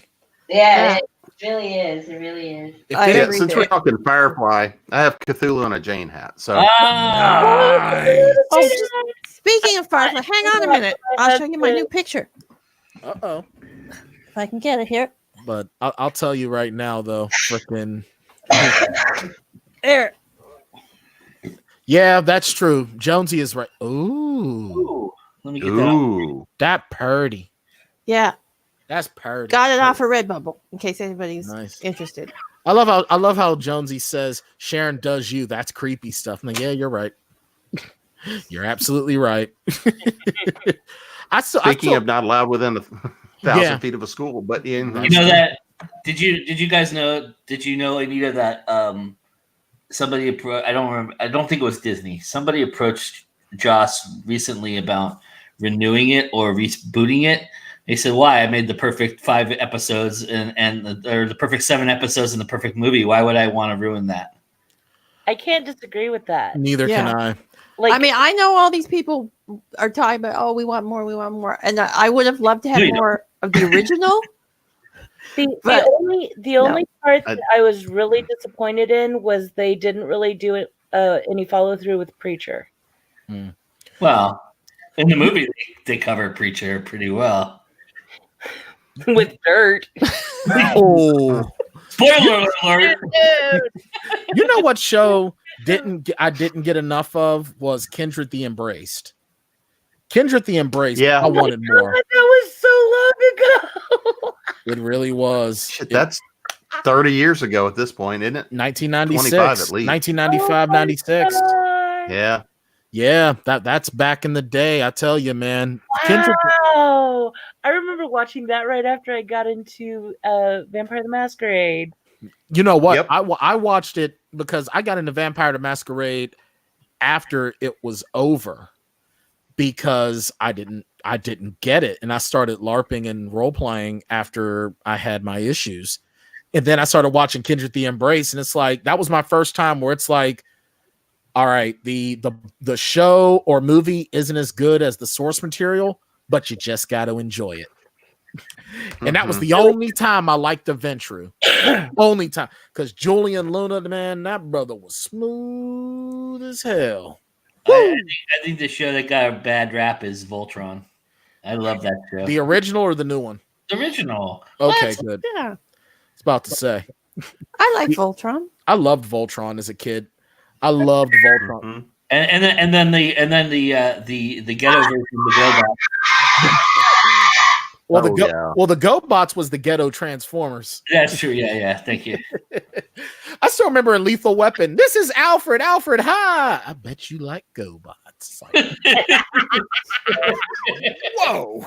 Yeah, it really is. It really is. If I they- agree. Since we're talking Firefly, I have Cthulhu and a Jane hat. So Nice. Oh, speaking of Firefly, hang on a minute. I'll show you my new picture. Uh-oh. If I can get it here. But I'll tell you right now, though, freaking There. yeah, that's true. Jonesy is right. Ooh, ooh, let me get that. ooh, that purdy. Yeah. That's purdy. Got it off of Redbubble, in case anybody's Nice. interested. I love how Jonesy says Sharon does you. That's creepy stuff. I'm like, yeah, you're right. You're absolutely right. speaking of not allowed within 1,000 Yeah. feet of a school, but You know that? Did you guys know? Did you know, Anita, that somebody I don't remember. I don't think it was Disney. Somebody approached Joss recently about renewing it or rebooting it. They said, "Why? I made the perfect 5 episodes or the perfect 7 episodes in the perfect movie. Why would I want to ruin that?" I can't disagree with that. Neither Yeah. can I. Like, I mean, I know all these people are talking about, oh, we want more. And I would have loved to have No, you don't. more of the original. But- the only part that I was really disappointed in was they didn't really do it any follow through with Preacher. Well, in the movie, they cover Preacher pretty well. With dirt. Oh, Spoiler alert! you know what show I didn't get enough of was Kindred the Embraced. Kindred the Embraced. Yeah. I wanted more. That was so long ago. It really was. shit, that's 30 years ago at this point, isn't it? 1996, 25 at least. 1995, 96. Yeah. Yeah, that's back in the day. I tell you, man. Kindred, Wow. I remember watching that right after I got into Vampire the Masquerade. you know what? Yep. I watched it because I got into Vampire the Masquerade after it was over because I didn't get it, and I started LARPing and role playing after I had my issues, and then I started watching Kindred the Embrace, and it's like that was my first time where it's like, all right, the show or movie isn't as good as the source material, but you just got to enjoy it. And that was the only time I liked the Ventrue. Only time. Because Julian Luna, man, that brother was smooth as hell. I think the show that got a bad rap is Voltron. I love that show. The original or the new one? The original. Okay, What? good. Yeah. I was about to say. I like Voltron. I loved Voltron as a kid. I loved Voltron. Mhm. And then the ghetto version of the GoBot. Well, Oh, yeah. the GoBots was the ghetto Transformers. That's true. Yeah. Thank you. I still remember in Lethal Weapon. This is Alfred. Alfred, hi. I bet you like GoBots. Like, whoa,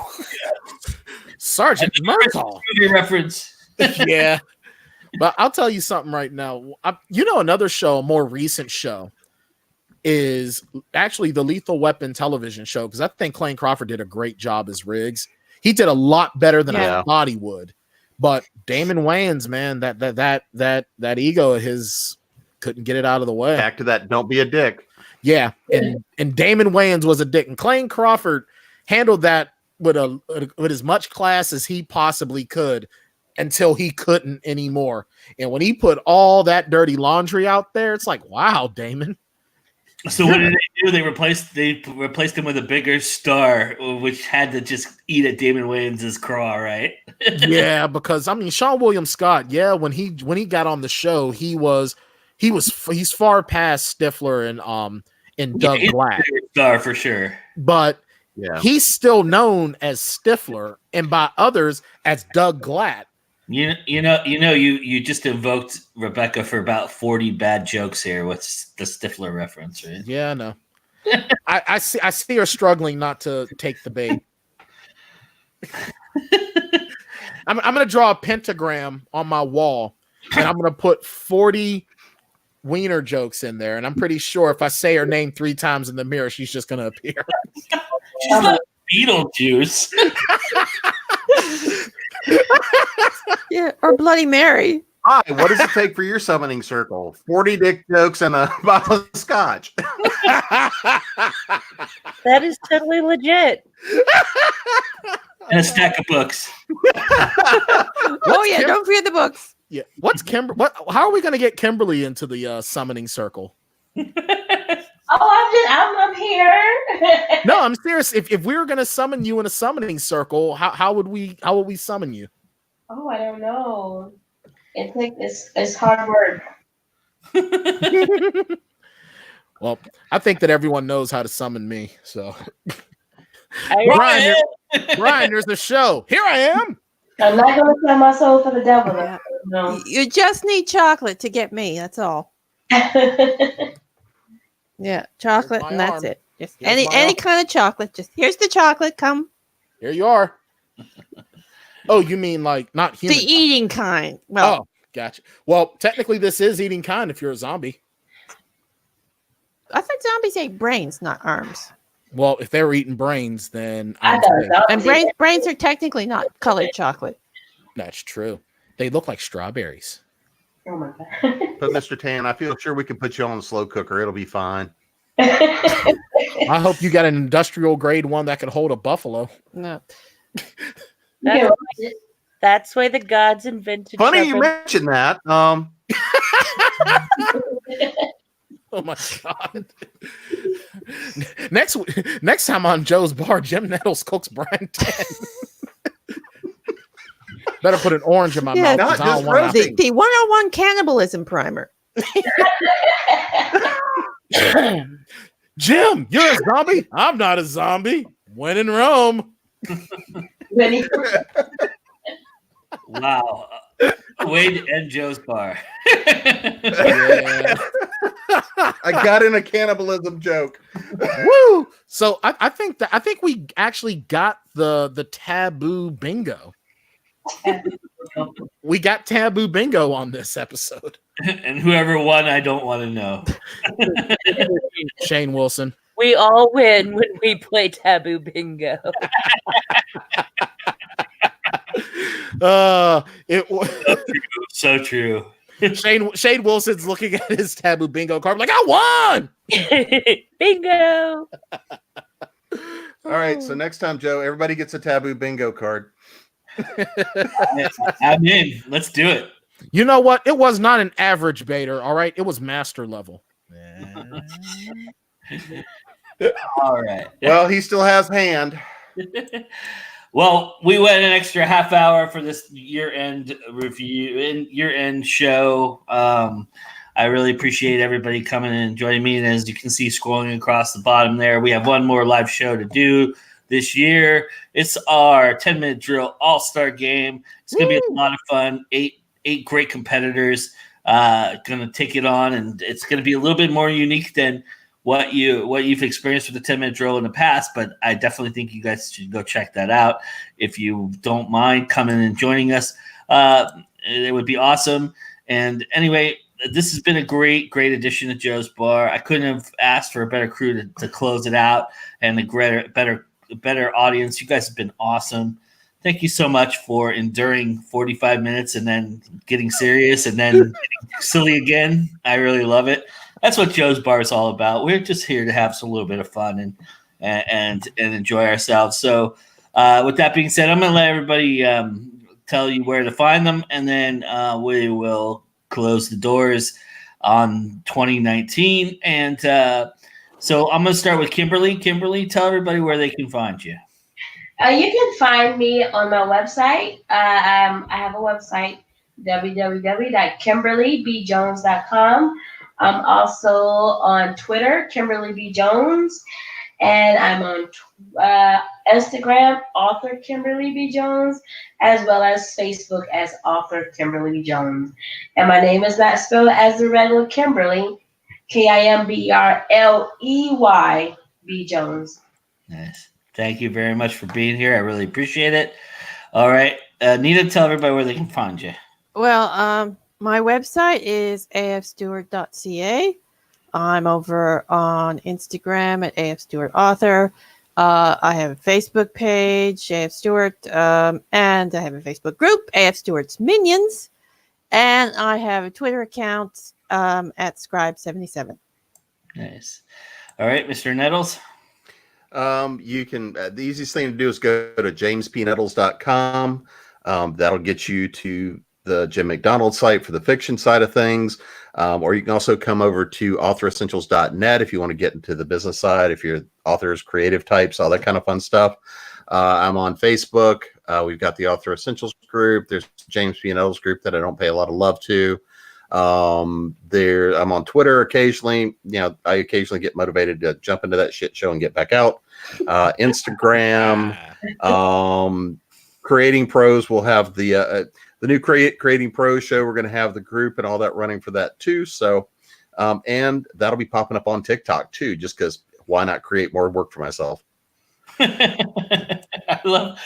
Sergeant Murtaugh. Movie reference. Yeah, but I'll tell you something right now. Another show, a more recent show, is actually the Lethal Weapon television show, because I think Clayne Crawford did a great job as Riggs. He did a lot better than Yeah. I thought he would. But Damon Wayans, man, that ego of his couldn't get it out of the way. Back to that. Don't be a dick. Yeah, and Damon Wayans was a dick, and Clayne Crawford handled that with as much class as he possibly could until he couldn't anymore. And when he put all that dirty laundry out there, it's like, wow, Damon. So what did they do? They replaced him with a bigger star, which had to just eat at Damon Wayans' craw, right? Yeah, because I mean, Sean William Scott. Yeah, when he got on the show, he's far past Stifler and Doug he's a Black. bigger star for sure. But Yeah. he's still known as Stifler, and by others as Doug Glatt. You just invoked Rebecca for about 40 bad jokes here. What's the Stifler reference, right? Yeah, I know. I see her struggling not to take the bait. I'm gonna draw a pentagram on my wall, and I'm gonna put 40 wiener jokes in there. And I'm pretty sure if I say her name 3 times in the mirror, she's just gonna appear. She's not Beetlejuice. Yeah, or Bloody Mary. Hi, what does it take for your summoning circle? 40 dick jokes and a bottle of scotch. That is totally legit. And a stack of books. Oh yeah, don't forget the books. Yeah. What's Kimber? How are we gonna get Kimberly into the summoning circle? I'm up here. No, I'm serious. If we were gonna summon you in a summoning circle, how would we summon you? Oh, I don't know. It's hard work. Well, I think that everyone knows how to summon me. So, I, Brian, there's the show. Here I am. I'm not gonna sell my soul for the devil. Yeah. No. You just need chocolate to get me. That's all. Yeah, chocolate, my and that's arm. it. Just Here's my any arm. kind of chocolate. Just here's the chocolate. Come, Here you are. Oh, you mean like not the human? eating kind. Well, Oh, gotcha. Well, technically, this is eating kind if you're a zombie. I thought zombies ate brains, not arms. Well, if they were eating brains, then I I'm don't safe. know. And brains are technically not colored chocolate. That's true. They look like strawberries. Oh my god. But Mr. Tan, I feel sure we can put you on the slow cooker. It'll be fine. I hope you got an industrial grade one that could hold a buffalo. No. Yeah. that's why the gods invented. Funny you Trevor. mentioned that. Oh my god! Next time on Joe's Bar, Jim Nettles cooks Brian 10. Better put an orange in my Yeah. mouth. 'cause Not I don't just want roasting. The 101 cannibalism primer. Jim, you're a zombie. I'm not a zombie. When in Rome. Wow. Way to end Joe's Bar. Yeah. I got in a cannibalism joke. Woo! So I think we actually got the taboo bingo. We got taboo bingo on this episode. And whoever won, I don't want to know. Shane Wilson. We all win when we play Taboo Bingo. It So true. Shane Wilson's looking at his taboo bingo card like, I won. Bingo. All right, so next time, Joe, everybody gets a taboo bingo card. I'm in. Let's do it. You know what? It was not an average baiter, all right? It was master level. All right. Well, he still has hand. Well, we went an extra half hour for this year-end review and year-end show. I really appreciate everybody coming and joining me. And as you can see, scrolling across the bottom there, we have one more live show to do this year. It's our 10-minute drill all-star game. It's going to be a lot of fun. Eight great competitors going to take it on, and it's going to be a little bit more unique than what you've experienced with the 10-minute drill in the past, but I definitely think you guys should go check that out. If you don't mind coming and joining us, it would be awesome. And anyway, this has been a great addition to Joe's Bar. I couldn't have asked for a better crew to close it out and a better audience. You guys have been awesome. Thank you so much for enduring 45 minutes and then getting serious and then getting silly again. I really love it. That's what Joe's Bar is all about. We're just here to have a little bit of fun and enjoy ourselves. So with that being said, I'm going to let everybody tell you where to find them, and then we will close the doors on 2019. And so I'm going to start with Kimberly. Kimberly, tell everybody where they can find you. You can find me on my website. I have a website, www.kimberlybjones.com. I'm also on Twitter, Kimberly B. Jones. And I'm on Instagram, author Kimberly B. Jones, as well as Facebook as author Kimberly B. Jones. And my name is not spelled as the regular Kimberly, Kimberley B. Jones. Nice. Thank you very much for being here. I really appreciate it. All right. Nita, tell everybody where they can find you. Well, my website is afstewart.ca. I'm over on Instagram at afstewartauthor. I have a Facebook page, AF Stewart, and I have a Facebook group, AF Stewart's Minions, and I have a Twitter account at Scribe77. Nice. All right, Mr. Nettles. You can the easiest thing to do is go to jamespnettles.com. That'll get you to the Jim McDonald site for the fiction side of things. Or you can also come over to authoressentials.net if you want to get into the business side, if you're authors, creative types, all that kind of fun stuff. I'm on Facebook. We've got the Author Essentials group. There's James P. Nettles group that I don't pay a lot of love to. I'm on Twitter occasionally. I occasionally get motivated to jump into that shit show and get back out. Instagram, Creating Pros will have the new Creating Pros show. We're going to have the group and all that running for that too. So, and that'll be popping up on TikTok too, just because why not create more work for myself? I love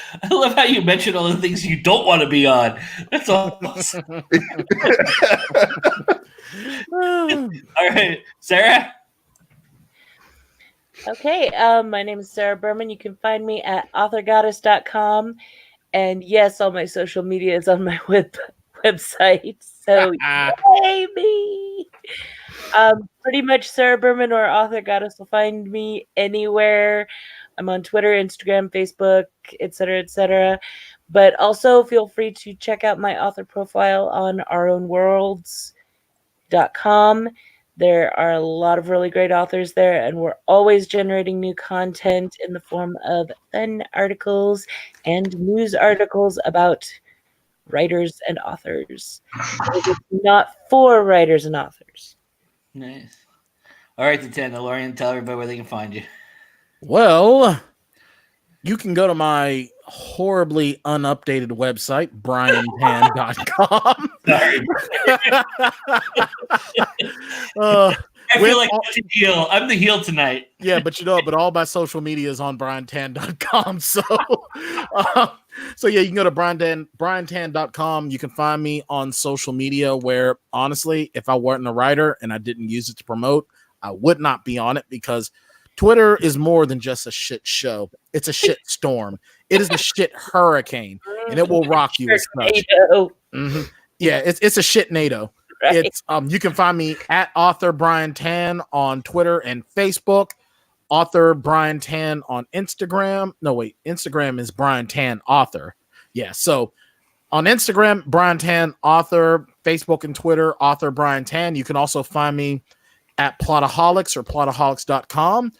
how you mentioned all the things you don't want to be on. That's awesome. All right, Sarah. Okay, my name is Sarah Berman. You can find me at authorgoddess.com. And yes, all my social media is on my website. So yay me! Pretty much Sarah Berman or Author Goddess will find me anywhere. I'm on Twitter, Instagram, Facebook, etc., etc. But also feel free to check out my author profile on ourownworlds.com. There are a lot of really great authors there, and we're always generating new content in the form of fun articles and news articles about writers and authors. It's not for writers and authors. Nice. All right, DeLorean, tell everybody where they can find you. Well, you can go to my horribly unupdated website, briantan.com. I feel like that's a heel. I'm the heel tonight. Yeah, but all my social media is on briantan.com. So yeah, you can go to briantan.com. You can find me on social media where, honestly, if I weren't a writer and I didn't use it to promote, I would not be on it, because Twitter is more than just a shit show. It's a shit storm. It is a shit hurricane, and it will rock you as such. Mm-hmm. Yeah, it's a shit NATO. Right. It's you can find me at author Brian Tan on Twitter and Facebook, author Brian Tan on Instagram. No, wait, Instagram is Brian Tan author. Yeah, so on Instagram, Brian Tan author, Facebook and Twitter, author Brian Tan. You can also find me at Plotaholics or plotaholics.com,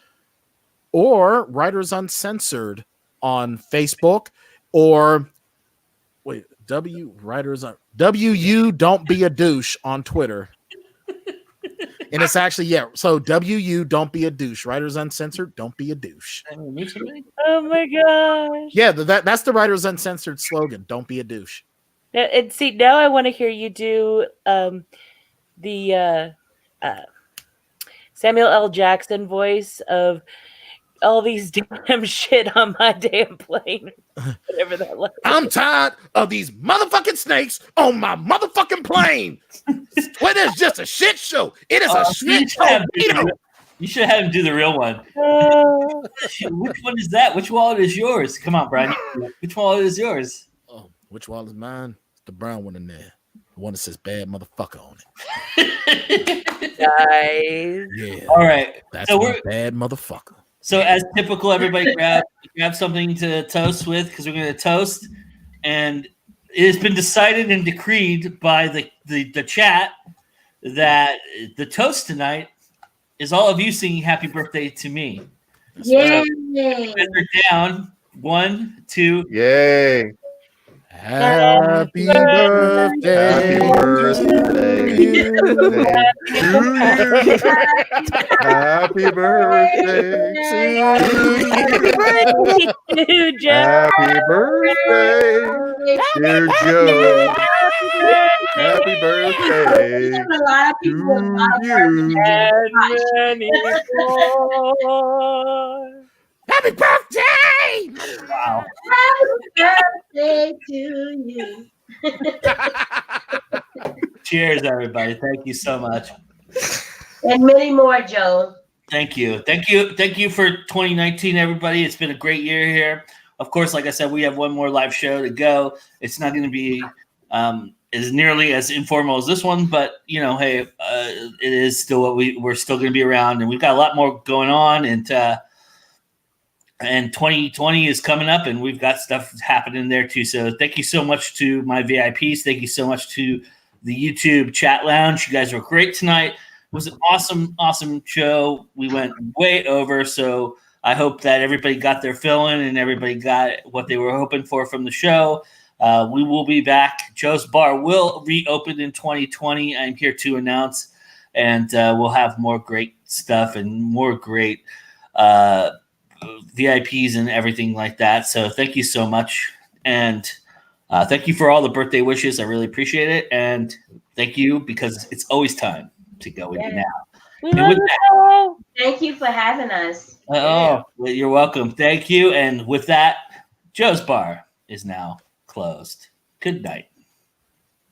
or Writers Uncensored on Facebook, or wait, WU Don't Be a Douche on Twitter. And it's actually, so WU Don't Be a Douche. Writers Uncensored, Don't Be a Douche. Oh my gosh. Yeah, that's the Writers Uncensored slogan, Don't Be a Douche. And see, now I want to hear you do the Samuel L. Jackson voice of all these damn shit on my damn plane. Whatever that was. I'm tired of these motherfucking snakes on my motherfucking plane. Twitter's just a shit show. It is a shit show. You should have him do the real one. Which one is that? Which wallet is yours? Come on, Brian. Which wallet is yours? Oh, which wallet is mine? It's the brown one in there. The one that says bad motherfucker on it. Nice. Yeah. All right. That's a bad motherfucker. So as typical, everybody grab something to toast with, because we're going to toast. And it has been decided and decreed by the chat that the toast tonight is all of you singing happy birthday to me. Yay! So, down. 1, 2. Yay. Happy birthday. Happy birthday to you. Happy birthday to you. Happy birthday, dear Joe. Happy birthday A lot of people to you. Happy birthday! Wow. birthday to you. Cheers, everybody. Thank you so much. And many more, Joe. Thank you. Thank you for 2019, everybody. It's been a great year here. Of course, like I said, we have one more live show to go. It's not going to be as nearly as informal as this one, but hey, it is still what we're still going to be around, and we've got a lot more going on, and 2020 is coming up, and we've got stuff happening there too. So thank you so much to my VIPs. Thank you so much to the YouTube chat lounge. You guys were great tonight. It was an awesome show. We went way over, so I hope that everybody got their fill in and everybody got what they were hoping for from the show. We will be back. Joe's Bar will reopen in 2020. I'm here to announce, and we'll have more great stuff and more great VIPs and everything like that. So thank you so much. And thank you for all the birthday wishes. I really appreciate it. And thank you, because it's always time to go into now. And with that, Thank you for having us. well, you're welcome. Thank you. And with that, Joe's Bar is now closed. Good night.